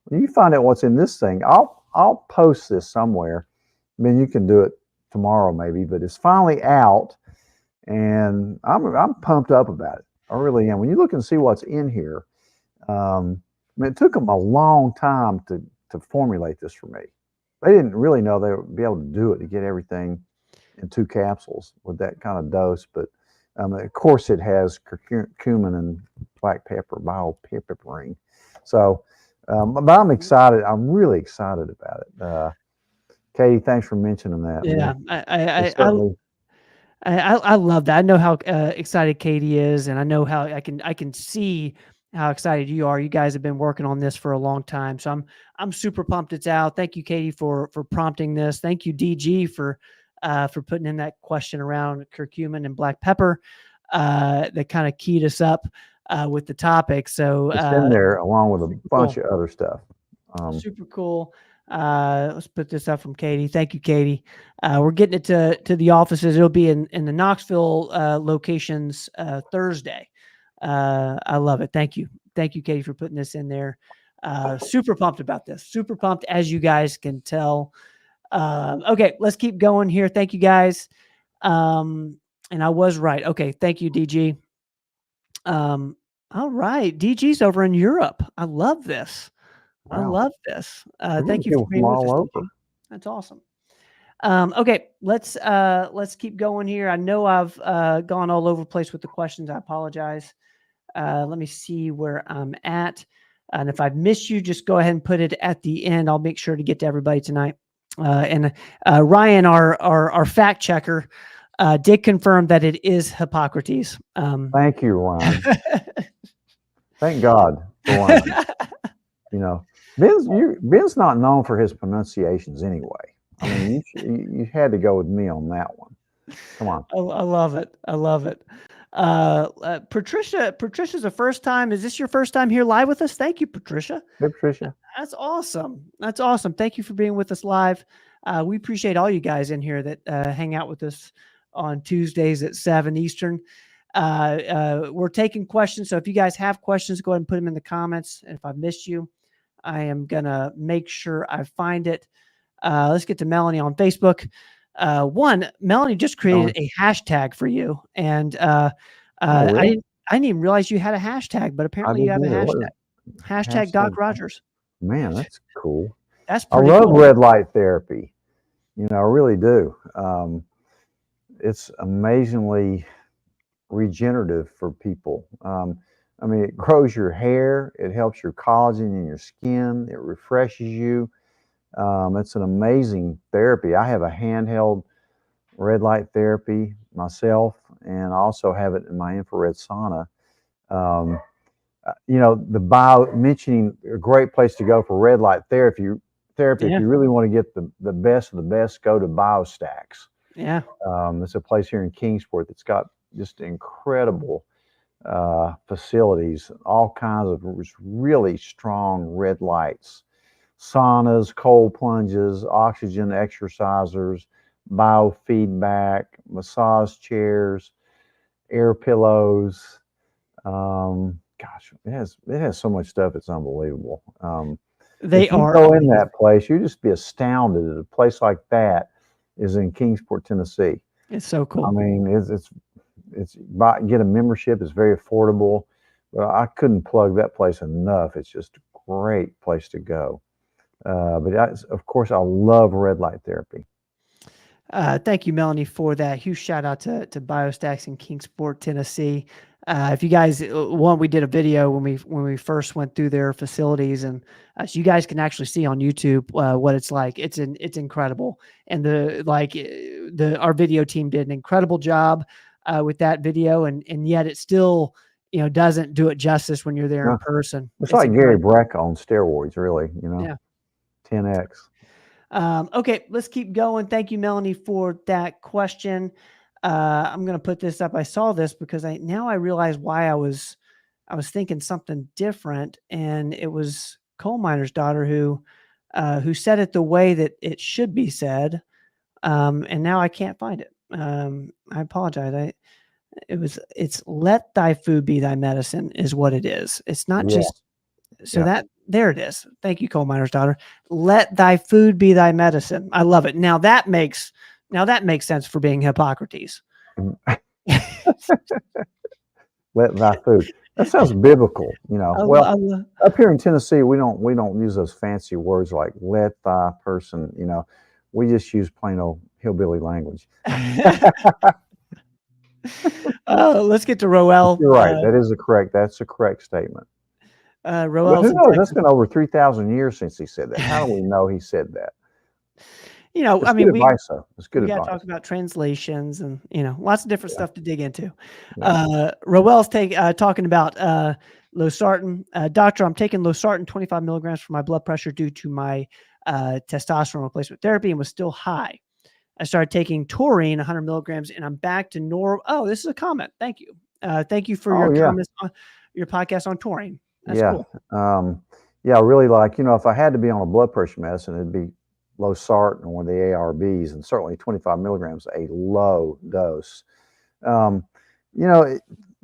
When you find out what's in this thing, I'll post this somewhere. I mean, you can do it tomorrow maybe, but it's finally out, and I'm pumped up about it. I really am. When you look and see what's in here, I mean, it took them a long time to formulate this for me. They didn't really know they would be able to do it, to get everything in 2 capsules with that kind of dose. But of course, it has curcumin and black pepper, bio-peppering. So, but I'm excited. I'm really excited about it. Katie, thanks for mentioning that. Yeah, Certainly, I love that. I know how excited Katie is, and I know how I can see how excited you are. You guys have been working on this for a long time, so I'm super pumped it's out. Thank you, Katie, for prompting this. Thank you, DG, for putting in that question around curcumin and black pepper. That kind of keyed us up with the topic. So it's in there along with a bunch of other stuff. Super cool. Let's put this up from Katie. Thank you, Katie. We're getting it to the offices. It'll be in the Knoxville locations Thursday. I love it. Thank you, Katie, for putting this in there. Super pumped about this. Super pumped, as you guys can tell. Okay, let's keep going here. Thank you, guys. And I was right. Okay, thank you, DG. All right, DG's over in Europe. I love this. Wow. I love this. Thank you for being with us. DG. That's awesome. Okay, let's keep going here. I know I've gone all over the place with the questions. I apologize. Let me see where I'm at. And if I've missed you, just go ahead and put it at the end. I'll make sure to get to everybody tonight. And Ryan, our fact checker, did confirm that it is Hippocrates. Thank you, Ryan. Thank God for Ryan. Ben's not known for his pronunciations anyway. I mean, you had to go with me on that one. Come on. I love it. I love it. Patricia's the first time. Is this your first time here live with us? Thank you, Patricia. Hey, Patricia. That's awesome. That's awesome. Thank you for being with us live. We appreciate all you guys in here that hang out with us on Tuesdays at 7 Eastern. We're taking questions. So if you guys have questions, go ahead and put them in the comments. And if I missed you, I am going to make sure I find it. Let's get to Melanie on Facebook. Melanie just created a hashtag for you. And really? I didn't even realize you had a hashtag, but apparently you have a hashtag. Hashtag Doc Rogers. Man, that's cool. That's pretty cool. I love cool. red light therapy. I really do. It's amazingly regenerative for people. I mean, it grows your hair. It helps your collagen in your skin. It refreshes you. It's an amazing therapy. I have a handheld red light therapy myself, and I also have it in my infrared sauna. Mentioning a great place to go for red light therapy. If you really want to get the best of the best, go to BioStacks. Yeah. It's a place here in Kingsport that's got just incredible facilities, all kinds of really strong red lights, saunas, cold plunges, oxygen exercisers, biofeedback, massage chairs, air pillows. Gosh, it has so much stuff. It's unbelievable. If you go in that place, you just be astounded that a place like that is in Kingsport, Tennessee. It's so cool. I mean, it's get a membership. It's very affordable. Well, I couldn't plug that place enough. It's just a great place to go. Of course, I love red light therapy. Thank you, Melanie, for that. Huge shout out to BioStacks in Kingsport, Tennessee. If you guys, one, we did a video when we first went through their facilities, and so you guys can actually see on YouTube what it's like. It's incredible, and our video team did an incredible job with that video, and yet it still doesn't do it justice when you're there in person. It's like Gary incredible. Breck on steroids, really. Yeah. 10x. Okay, let's keep going. Thank you, Melanie, for that question. I'm going to put this up. I saw this because now I realize why I was thinking something different, and it was Coal Miner's Daughter who said it the way that it should be said, and now I can't find it. I apologize. It's let thy food be thy medicine is what it is. It's not just so that there it is. Thank you, Coal Miner's Daughter. Let thy food be thy medicine. I love it. Now that makes sense for being Hippocrates. Let thy food. That sounds biblical, up here in Tennessee, we don't use those fancy words like let thy person, we just use plain old hillbilly language. Let's get to Roel. You're right. That's a correct statement. Roel, who knows? That's been over 3,000 years since he said that. How do we know he said that? It's good advice, though. It's good advice. We got to talk about translations and lots of different stuff to dig into. Roel's talking about losartan. Doctor, I'm taking losartan 25 milligrams for my blood pressure due to my testosterone replacement therapy and was still high. I started taking taurine 100 milligrams and I'm back to normal. Oh, this is a comment. Thank you. Thank you for your comments on your podcast on taurine. That's cool. I really like, if I had to be on a blood pressure medicine, it'd be losartan or the ARBs, and certainly 25 milligrams, a low dose. Your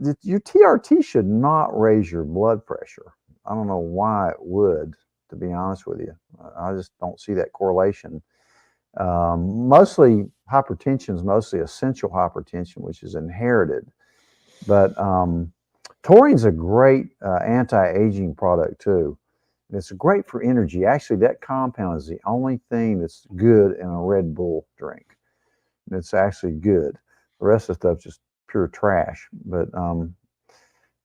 TRT should not raise your blood pressure. I don't know why it would, to be honest with you. I just don't see that correlation. Mostly hypertension is mostly essential hypertension, which is inherited. But taurine's a great anti-aging product too. And it's great for energy. Actually, that compound is the only thing that's good in a Red Bull drink. And it's actually good. The rest of the stuff's just pure trash, but and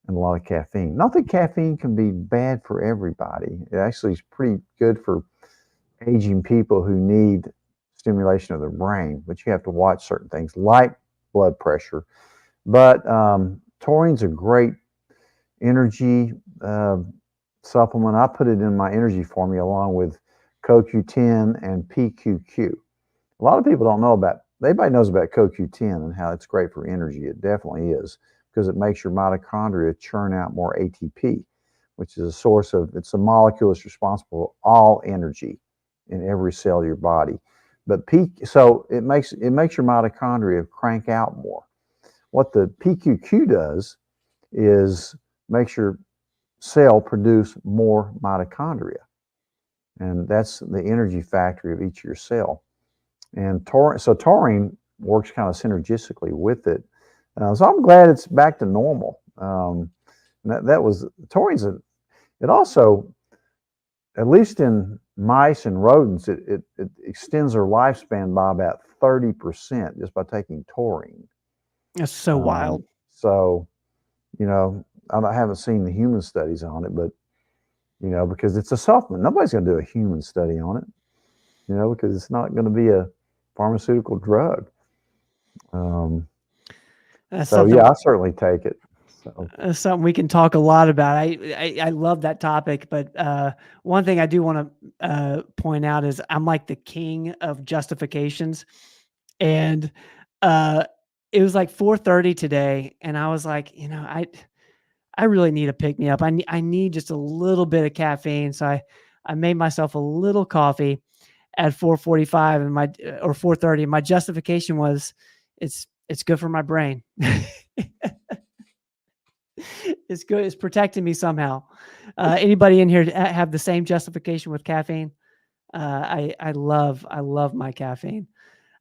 a lot of caffeine. Not that caffeine can be bad for everybody. It actually is pretty good for aging people who need stimulation of their brain, but you have to watch certain things like blood pressure. But taurine's a great energy supplement. I put it in my energy formula along with CoQ10 and PQQ. A lot of people don't know everybody knows about CoQ10 and how it's great for energy. It definitely is, because it makes your mitochondria churn out more ATP, which is it's a molecule that's responsible for all energy in every cell of your body. But so it makes your mitochondria crank out more. What the PQQ does is makes your cell produce more mitochondria, and that's the energy factory of each of your cell. And taurine works kind of synergistically with it. So I'm glad it's back to normal. Taurine's it also, at least in mice and rodents, it extends their lifespan by about 30% just by taking taurine. That's so wild. So, I haven't seen the human studies on it, but, because it's a supplement. Nobody's going to do a human study on it, because it's not going to be a pharmaceutical drug. I certainly take it. So. Something we can talk a lot about. I love that topic, but one thing I do want to point out is I'm like the king of justifications, and it was like 4:30 today, and I was like, I really need a pick me up. I need just a little bit of caffeine, so I made myself a little coffee at 4:45 or 4:30. And my justification was, it's good for my brain. It's good. It's protecting me somehow. Anybody in here have the same justification with caffeine? I love my caffeine.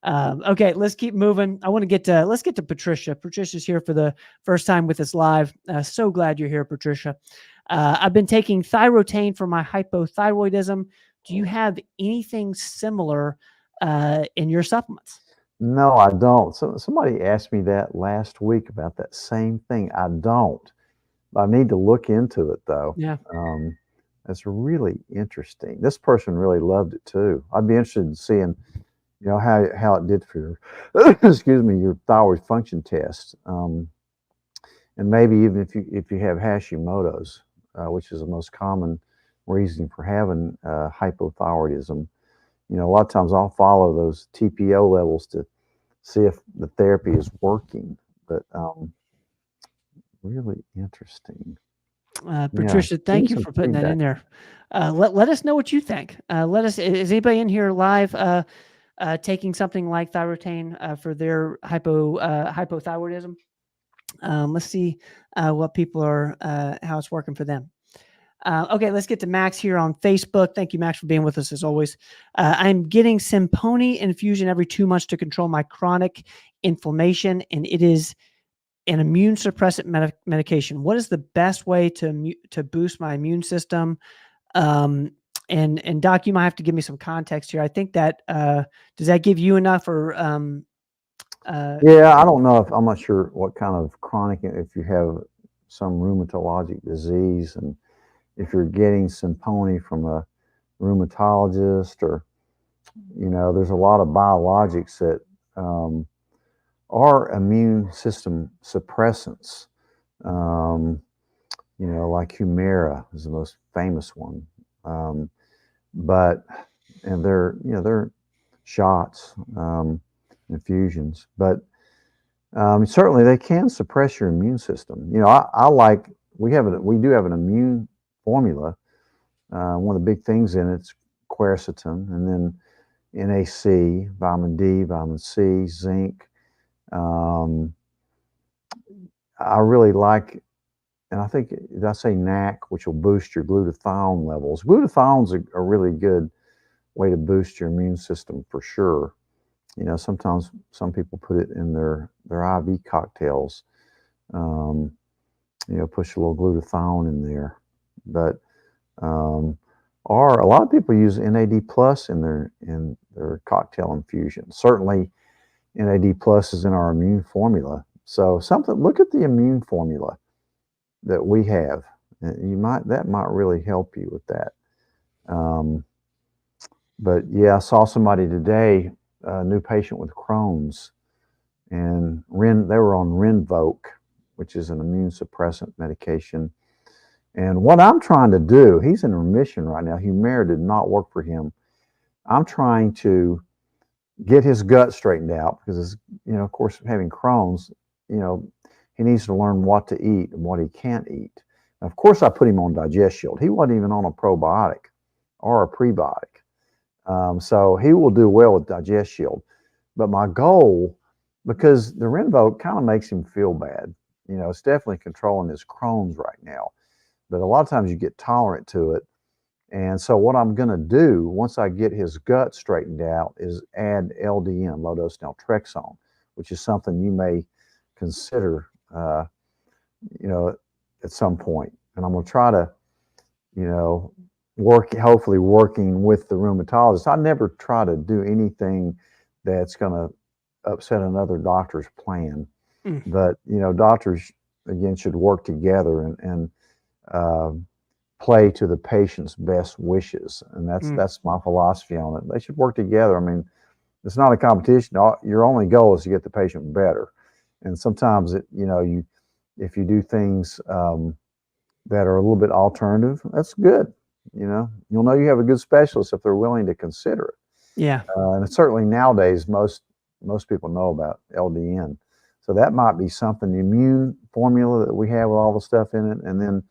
Okay, let's keep moving. Let's get to Patricia. Patricia's here for the first time with us live. So glad you're here, Patricia. I've been taking Thyrotain for my hypothyroidism. Do you have anything similar in your supplements? No, I don't. So somebody asked me that last week about that same thing. I don't. I need to look into it though. Yeah. Um, that's really interesting. This person really loved it too. I'd be interested in seeing, how it did for your, excuse me, your thyroid function test, and maybe even if you have Hashimoto's, which is the most common reason for having hypothyroidism. A lot of times I'll follow those TPO levels to see if the therapy is working. But really interesting. Yeah, Patricia, give me thank you some for putting that feedback. in there. Let us know what you think. Is anybody in here live taking something like Thyrotain for their hypothyroidism? Let's see what people are, how it's working for them. Okay, let's get to Max here on Facebook. Thank you, Max, for being with us as always. I'm getting Simponi infusion every 2 months to control my chronic inflammation, and it is an immune suppressant medication. What is the best way to boost my immune system? And Doc, you might have to give me some context here. I think that does that give you enough, or Yeah, I don't know if I'm not sure what kind of chronic, if you have some rheumatologic disease, and if you're getting Simponi from a rheumatologist, or there's a lot of biologics that are immune system suppressants. Um, like Humira is the most famous one. Um, but and they're shots, infusions, but certainly they can suppress your immune system. I like we do have an immune formula. One of the big things in it's quercetin, and then NAC, vitamin D, vitamin C, zinc. Um, I really like, and I think, did I say NAC, which will boost your glutathione levels? Glutathione's a really good way to boost your immune system for sure. Sometimes some people put it in their IV cocktails. Um, push a little glutathione in there, but or a lot of people use NAD plus in their cocktail infusion. Certainly, NAD plus is in our immune formula. So look at the immune formula that we have. That might really help you with that. Um, but yeah, I saw somebody today, a new patient with Crohn's, and they were on Rinvoq, which is an immune suppressant medication. And what I'm trying to do, he's in remission right now. Humira did not work for him. I'm trying to get his gut straightened out because, of course, having Crohn's, he needs to learn what to eat and what he can't eat. And of course, I put him on Digest Shield. He wasn't even on a probiotic or a prebiotic. So he will do well with Digest Shield. But my goal, because the Rinvoq kind of makes him feel bad, it's definitely controlling his Crohn's right now. But a lot of times you get tolerant to it. And so what I'm going to do once I get his gut straightened out is add LDN, low dose naltrexone, which is something you may consider, at some point. And I'm going to try to, hopefully working with the rheumatologist. I never try to do anything that's going to upset another doctor's plan. But, doctors, again, should work together and play to the patient's best wishes. And that's my philosophy on it. They should work together. I mean, it's not a competition. Your only goal is to get the patient better. And sometimes if you do things that are a little bit alternative, that's good. You'll know you have a good specialist if they're willing to consider it. Yeah. And certainly nowadays, most people know about LDN. So that might be something, the immune formula that we have with all the stuff in it, and then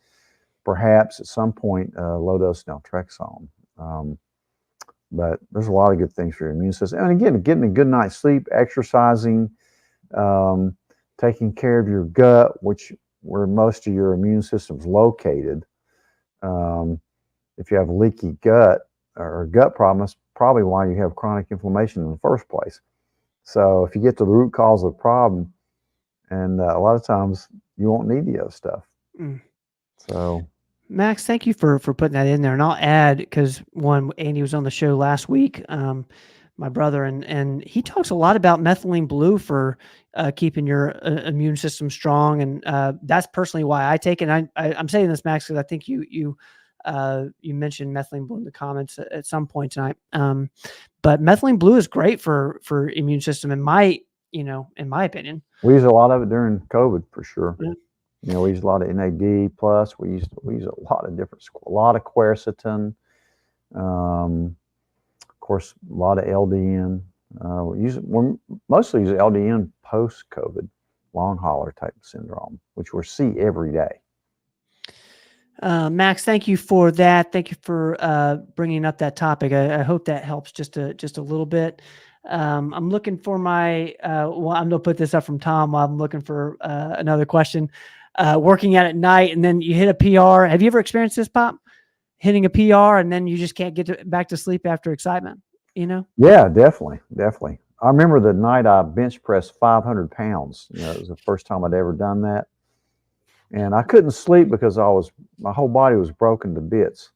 perhaps at some point low dose naltrexone. But there's a lot of good things for your immune system. And again, getting a good night's sleep, exercising, taking care of your gut, where most of your immune system's located. If you have leaky gut or gut problem, that's probably why you have chronic inflammation in the first place. So if you get to the root cause of the problem, and a lot of times you won't need the other stuff. So, Max, thank you for putting that in there. And I'll add, because Andy was on the show last week, my brother, and he talks a lot about methylene blue for keeping your immune system strong, and that's personally why I take it. I'm saying this, Max, because I think you mentioned methylene blue in the comments at some point tonight. But methylene blue is great for immune system, in my opinion. We use a lot of it during COVID for sure. Yeah. We use a lot of NAD plus. We use a lot of a lot of quercetin. Of course, a lot of LDN. We mostly use LDN post COVID, long hauler type syndrome, which we see every day. Max, thank you for that. Thank you for bringing up that topic. I hope that helps just a little bit. I'm looking for my. Well, I'm gonna put this up from Tom while I'm looking for another question. Working out at night and then you hit a PR. Have you ever experienced this, Pop? Hitting a PR and then you just can't get back to sleep after excitement, Yeah, definitely. I remember the night I bench pressed 500 pounds. It was the first time I'd ever done that. And I couldn't sleep because my whole body was broken to bits.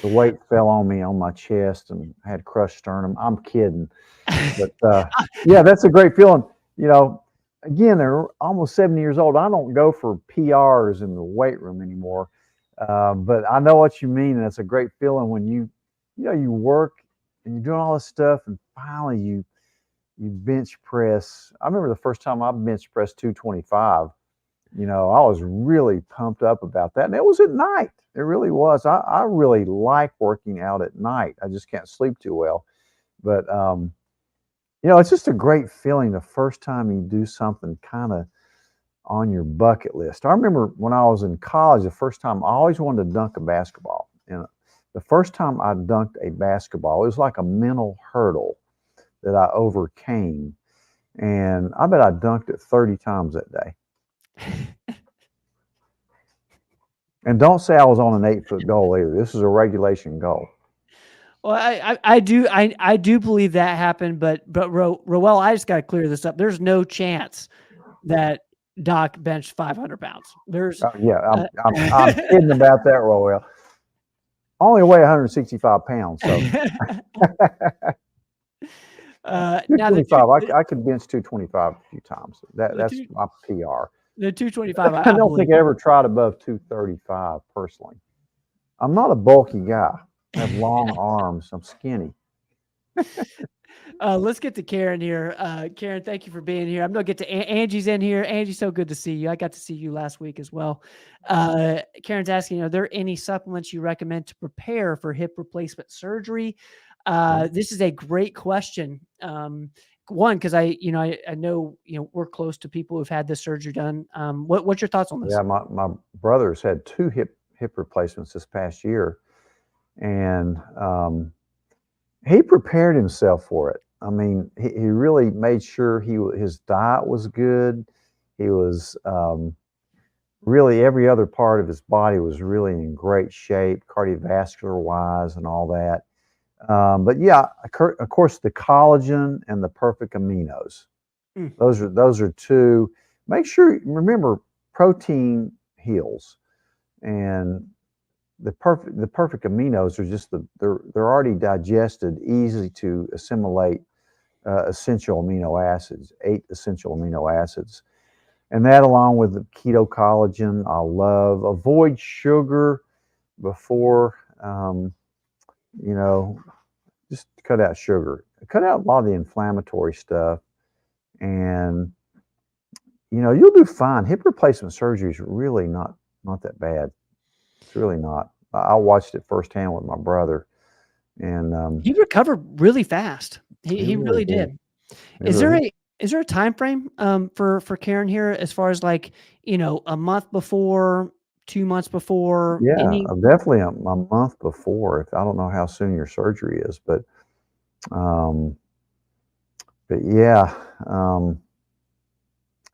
The weight fell on me on my chest and I had crushed sternum. I'm kidding. But yeah, that's a great feeling. Again, they're almost 70 years old. I don't go for PRs in the weight room anymore. But I know what you mean, and it's a great feeling when you work and you're doing all this stuff, and finally you bench press. I remember the first time I bench pressed 225. I was really pumped up about that, and it was at night. It really was. I really like working out at night. I just can't sleep too well, but it's just a great feeling the first time you do something kind of on your bucket list. I remember when I was in college, the first time I always wanted to dunk a basketball. And the first time I dunked a basketball, it was like a mental hurdle that I overcame. And I bet I dunked it 30 times that day. And don't say I was on an 8-foot goal either. This is a regulation goal. Well, I do believe that happened, but Roel, I just got to clear this up. There's no chance that Doc benched 500 pounds. There's I'm kidding about that, Roel. I only weigh 165 pounds, so. I could bench 225 a few times. That's my PR. The 225. I don't think I ever tried above 235 personally. I'm not a bulky guy. I have long arms. I'm skinny. Let's get to Karen here. Karen, thank you for being here. I'm going to get to Angie's in here. Angie, so good to see you. I got to see you last week as well. Karen's asking, are there any supplements you recommend to prepare for hip replacement surgery? This is a great question. One, because I know, we're close to people who've had this surgery done. What's your thoughts on this? Yeah, my brother's had 2 hip replacements this past year. And he prepared himself for it. I mean, he really made sure his diet was good. He was really, every other part of his body was really in great shape, cardiovascular wise and all that. But yeah, of course, the collagen and the perfect aminos. Those are 2. Remember, protein heals, and the perfect aminos are just they're already digested, easy to assimilate essential amino acids, 8 essential amino acids. And that, along with the keto collagen, I love. Avoid sugar before, just cut out sugar. Cut out a lot of the inflammatory stuff, and you'll do fine. Hip replacement surgery is really not that bad. It's really not. I watched it firsthand with my brother, and he recovered really fast. He really did. Is there a time frame for Karen here, as far as like a month before, 2 months before? Yeah, definitely a month before. I don't know how soon your surgery is, but yeah.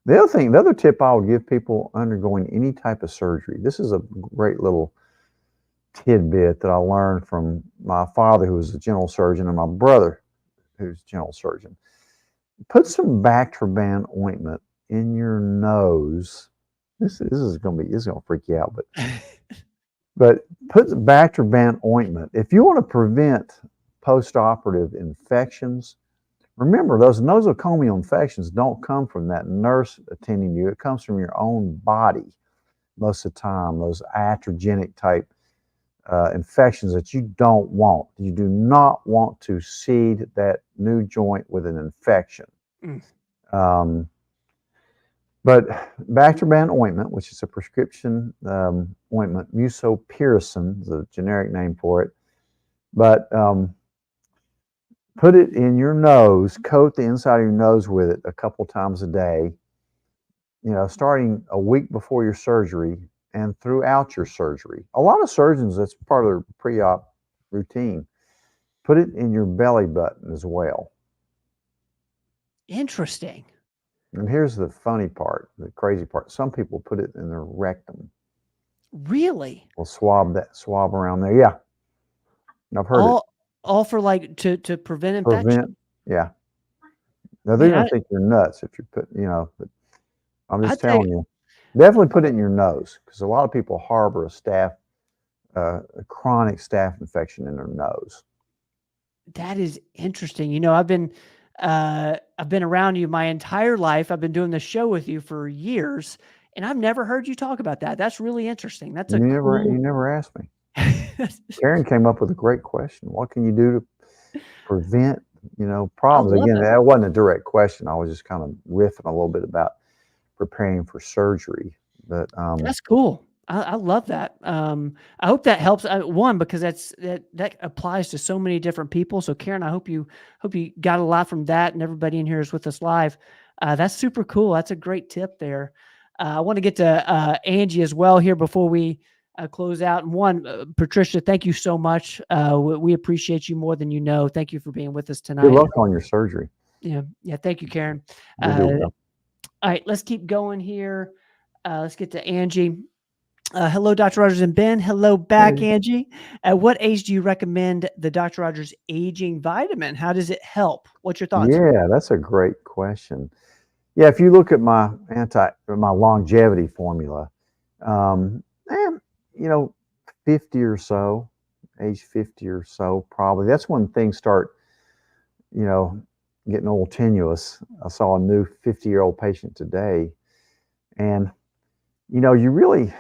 The other tip I would give people undergoing any type of surgery. This is a great little tidbit that I learned from my father, who was a general surgeon, and my brother, who's a general surgeon. Put some Bactroban ointment in your nose. This is gonna freak you out, but put Bactroban ointment if you want to prevent post-operative infections. Remember, those nosocomial infections don't come from that nurse attending you. It comes from your own body most of the time, those iatrogenic type infections that you don't want. You do not want to seed that new joint with an infection. But Bactroban ointment, which is a prescription ointment, musopirocin is a generic name for it, but put it in your nose, coat the inside of your nose with it a couple times a day, starting a week before your surgery and throughout your surgery. A lot of surgeons, that's part of their pre-op routine. Put it in your belly button as well. Interesting. And here's the funny part, the crazy part. Some people put it in their rectum. Really? We'll swab around there. Yeah. I've heard it. All for like to prevent infection. Yeah. Now they're going to think you're nuts if you put, but I'm just telling you. Definitely put it in your nose, because a lot of people harbor a chronic staph infection in their nose. That is interesting. I've been around you my entire life. I've been doing this show with you for years, and I've never heard you talk about that. That's really interesting. That's you never asked me. Karen came up with a great question. What can you do to prevent, problems? Again, that wasn't a direct question. I was just kind of riffing a little bit about preparing for surgery. But that's cool. I love that. I hope that helps. One, because that applies to so many different people. So Karen, I hope you got a lot from that, and everybody in here is with us live. That's super cool. That's a great tip there. I want to get to Angie as well here before we close out. And one, Patricia, thank you so much. We appreciate you more than you know. Thank you for being with us tonight. Good luck on your surgery. Yeah. Thank you, Karen. All right, let's keep going here. Let's get to Angie. Hello, Dr. Rogers and Ben. Hello back, Angie. At what age do you recommend the Dr. Rogers Aging Vitamin? How does it help? What's your thoughts? Yeah, that's a great question. Yeah, if you look at my longevity formula, 50 or so, age 50 or so, probably. That's when things start, getting a little tenuous. I saw a new 50-year-old patient today, and you really,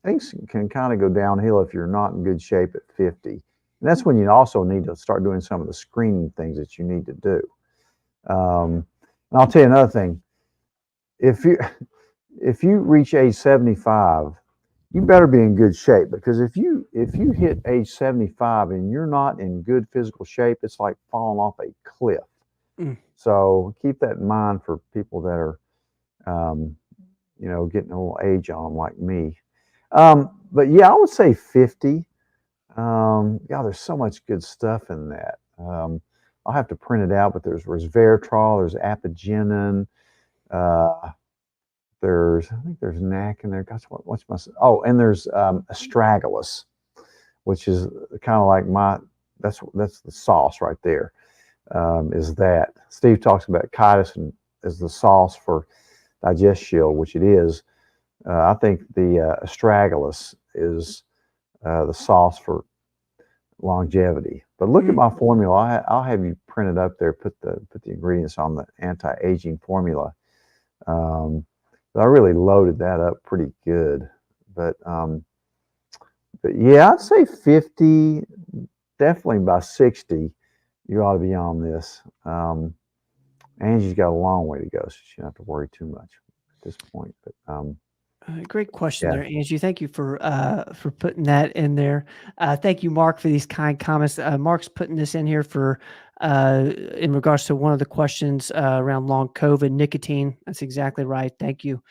things can kind of go downhill if you're not in good shape at 50. And that's when you also need to start doing some of the screening things that you need to do. And I'll tell you another thing. If you reach age 75, you better be in good shape, because if you hit age 75 and you're not in good physical shape, it's like falling off a cliff. So keep that in mind for people that are, getting a little age on them like me. But yeah, I would say 50. There's so much good stuff in that. I'll have to print it out, but there's resveratrol, there's apigenin, I think there's NAC in there. Gosh, and there's astragalus, which is kind of like that's the sauce right there. Is that Steve talks about chitosan as the sauce for Digest Shield, which it is. I think the astragalus is the sauce for longevity. But look at my formula. I'll have you print it up there. Put the ingredients on the anti-aging formula. I really loaded that up pretty good. But yeah, I'd say 50. Definitely by 60, you ought to be on this. Angie's got a long way to go, so she don't have to worry too much at this point. But great question there, Angie. Thank you for putting that in there. Thank you, Mark, for these kind comments. Mark's putting this in here for in regards to one of the questions around long COVID, nicotine. That's exactly right. Thank you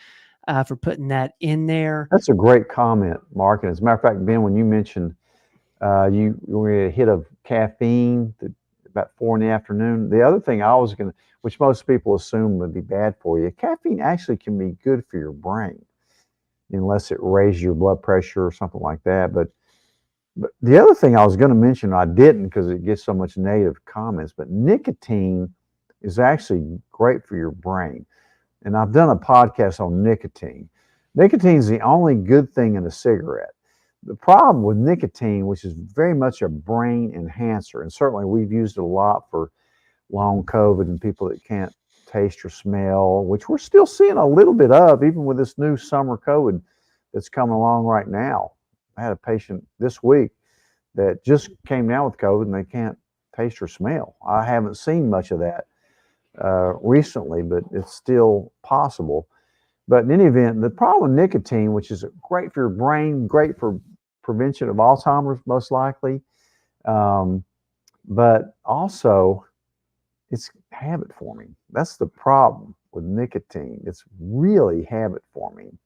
for putting that in there. That's a great comment, Mark. And as a matter of fact, Ben, when you mentioned you were a hit of caffeine about 4 in the afternoon, the other thing I was going to, which most people assume would be bad for you, caffeine actually can be good for your brain, unless it raises your blood pressure or something like that. But the other thing I was going to mention, I didn't because it gets so much negative comments, but nicotine is actually great for your brain. And I've done a podcast on nicotine. Nicotine is the only good thing in a cigarette. the problem with nicotine, which is very much a brain enhancer, and certainly we've used it a lot for long COVID and people that can't taste or smell, which we're still seeing a little bit of, even with this new summer COVID that's coming along right now. I had a patient this week that just came down with COVID and they can't taste or smell. I haven't seen much of that recently, but it's still possible. But in any event, the problem with nicotine, which is great for your brain, great for prevention of Alzheimer's, most likely, but also it's habit forming. That's the problem with nicotine. It's really habit forming.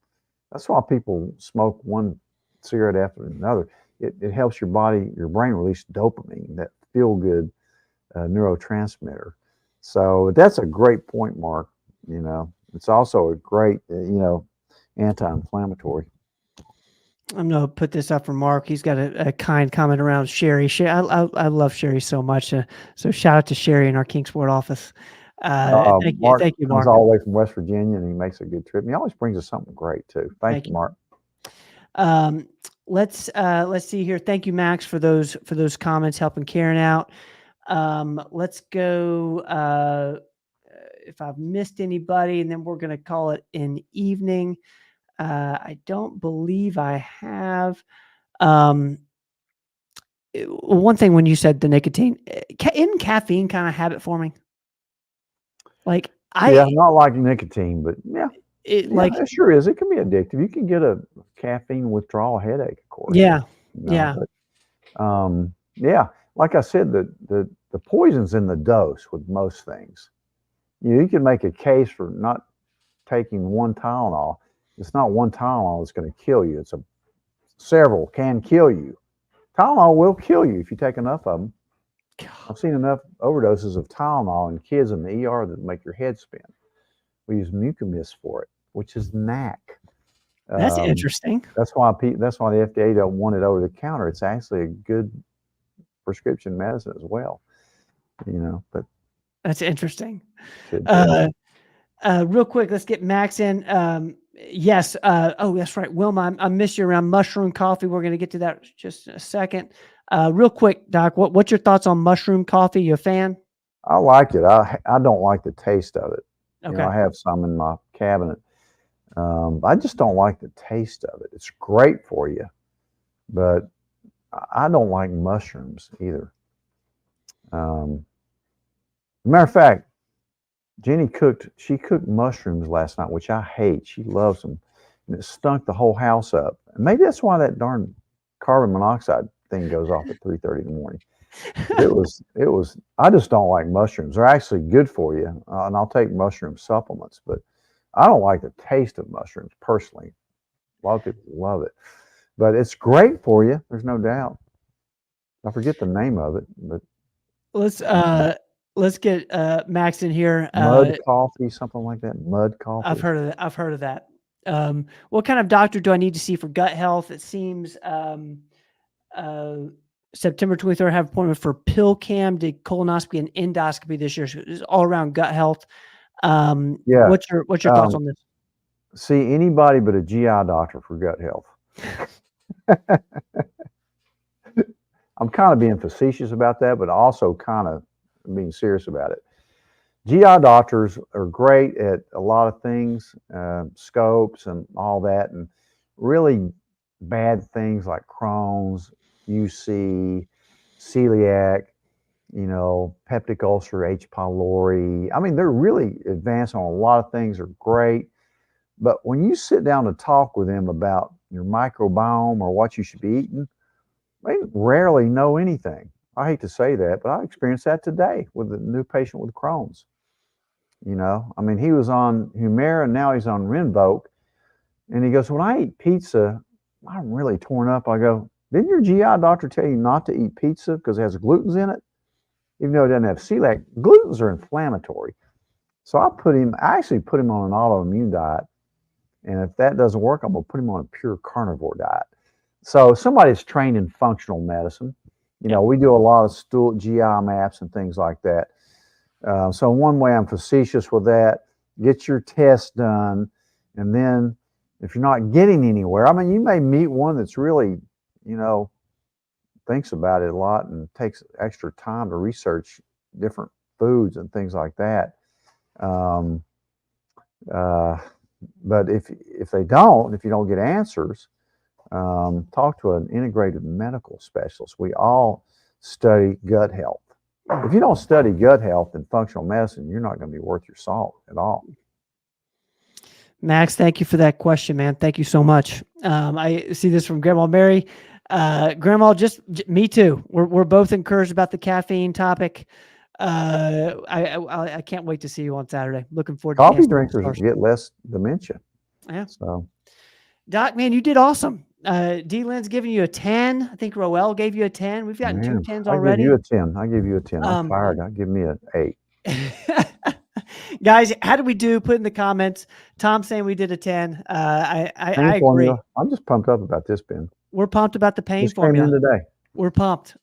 That's why people smoke one cigarette after another. It helps your body, your brain release dopamine, that feel good neurotransmitter. So that's a great point, Mark. You know, it's also a great, anti-inflammatory. I'm going to put this up for Mark. He's got a kind comment around Sherry. I love Sherry so much. So shout out to Sherry in our Kingsport office. Thank you, Mark. Comes all the way from West Virginia, and he makes a good trip. And he always brings us something great too. Thank you, Mark. Let's see here. Thank you, Max, for those comments, helping Karen out. Let's go. If I've missed anybody, and then we're going to call it an evening. I don't believe I have. One thing when you said the nicotine, isn't caffeine kind of habit forming? Like not like nicotine, but it sure is. It can be addictive. You can get a caffeine withdrawal headache, of course. Yeah, But, like I said, the poison's in the dose with most things. You can make a case for not taking one Tylenol. It's not one Tylenol that's going to kill you. It's several can kill you. Tylenol will kill you if you take enough of them. I've seen enough overdoses of Tylenol in kids in the ER that make your head spin. We use Mucomyst for it, which is NAC. That's interesting. That's why the FDA don't want it over the counter. It's actually a good prescription medicine as well. But that's interesting. Real quick, let's get Max in. Yes. Oh, that's right. Wilma, I missed you around mushroom coffee. We're going to get to that just in a second. Real quick, Doc, what's your thoughts on mushroom coffee? You a fan? I like it. I don't like the taste of it. Okay. I have some in my cabinet. I just don't like the taste of it. It's great for you, but I don't like mushrooms either. Matter of fact, Jenny cooked mushrooms last night, which I hate. She loves them. And it stunk the whole house up. And maybe that's why that darn carbon monoxide thing goes off at 3:30 in the morning. It was, I just don't like mushrooms. They're actually good for you. And I'll take mushroom supplements, but I don't like the taste of mushrooms personally. A lot of people love it, but it's great for you. There's no doubt. I forget the name of it, but let's get Max in here. Mud coffee, something like that. Mud coffee. I've heard of that. What kind of doctor do I need to see for gut health? It seems September 23rd, I have an appointment for PillCam, did colonoscopy and endoscopy this year. So it's all around gut health. What's your thoughts on this? See anybody but a GI doctor for gut health. I'm kind of being facetious about that, but also kind of being serious about it. GI doctors are great at a lot of things, scopes and all that, and really bad things like Crohn's, UC, celiac, peptic ulcer, H. pylori. I mean, they're really advanced on a lot of things, are great. But when you sit down to talk with them about your microbiome or what you should be eating, they rarely know anything. I hate to say that, but I experienced that today with a new patient with Crohn's. I mean, he was on Humira and now he's on Rinvoq. And he goes, when I eat pizza, I'm really torn up. I go, didn't your GI doctor tell you not to eat pizza because it has glutens in it? Even though it doesn't have celiac, glutens are inflammatory. So I actually put him on an autoimmune diet. And if that doesn't work, I'm going to put him on a pure carnivore diet. So somebody's trained in functional medicine. We do a lot of stool GI maps and things like that. So one way I'm facetious with that, get your test done. And then if you're not getting anywhere, I mean, you may meet one that's really thinks about it a lot and takes extra time to research different foods and things like that. But if you don't get answers, talk to an integrated medical specialist. We all study gut health. If you don't study gut health and functional medicine, you're not going to be worth your salt at all. Max, thank you for that question, man. Thank you so much. I see this from Grandma Mary. Grandma, me too. We're both encouraged about the caffeine topic. I can't wait to see you on Saturday. Looking forward to coffee drinkers get less dementia. Yeah. So, Doc, man, you did awesome. D-Lynn's giving you a 10. I think Roel gave you a 10. We've gotten 2 10s already. I give you a 10. I'm tired. Give me an 8. Guys, how did we do? Put in the comments. Tom saying we did a 10. I agree. I'm just pumped up about this, Ben. We're pumped about the pain formula today. We're pumped.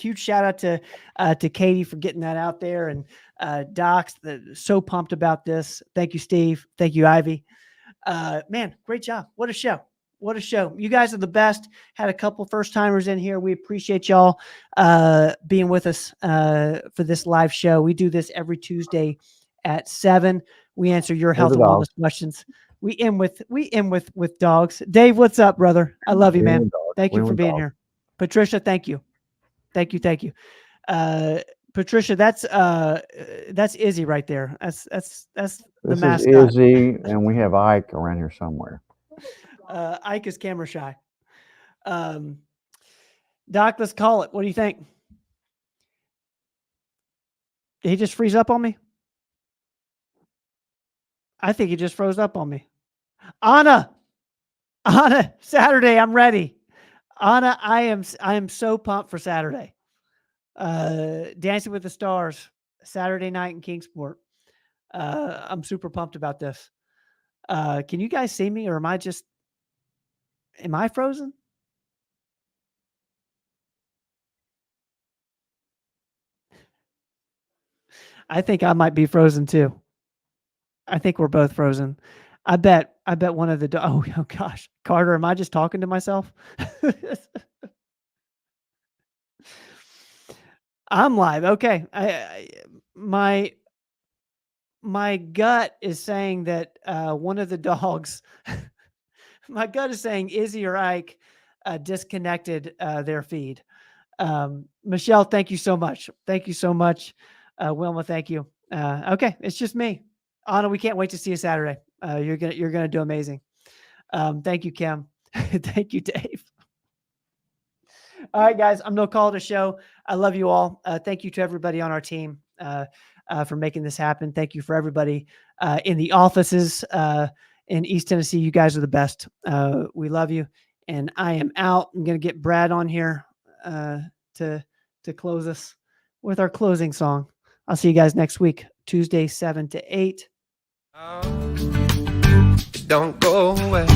Huge shout out to Katie for getting that out there, and Docs. So pumped about this. Thank you, Steve. Thank you, Ivy. Man, great job. What a show. What a show. You guys are the best. Had a couple first timers in here. We appreciate y'all being with us for this live show. We do this every Tuesday at 7. We answer your health and wellness questions. We end with dogs. Dave, what's up, brother? I love you, man. Thank you for being here. Patricia, thank you. Thank you. Patricia, that's Izzy right there. That's the mascot. This is Izzy, and we have Ike around here somewhere. Ike is camera shy. Doc, let's call it. What do you think? Did he just freeze up on me? I think he just froze up on me. Anna, Saturday, I'm ready. Anna, I am so pumped for Saturday. Dancing with the Stars, Saturday night in Kingsport. I'm super pumped about this. Can you guys see me, or am I frozen? I think I might be frozen too. I think we're both frozen. I bet one of the oh gosh, Carter, am I just talking to myself? I'm live. Okay. My gut is saying that one of the dogs, my gut is saying Izzy or Ike disconnected their feed. Michelle, thank you so much. Thank you so much. Wilma, thank you. Okay. It's just me. Anna, we can't wait to see you Saturday. You're gonna do amazing. Thank you, Kim. Thank you, Dave. All right, guys, I'm gonna call it a show. I love you all. Thank you to everybody on our team for making this happen. Thank you for everybody in the offices in East Tennessee. You guys are the best. We love you. And I am out. I'm gonna get Brad on here to close us with our closing song. I'll see you guys next week, Tuesday, 7 to 8. Don't go away.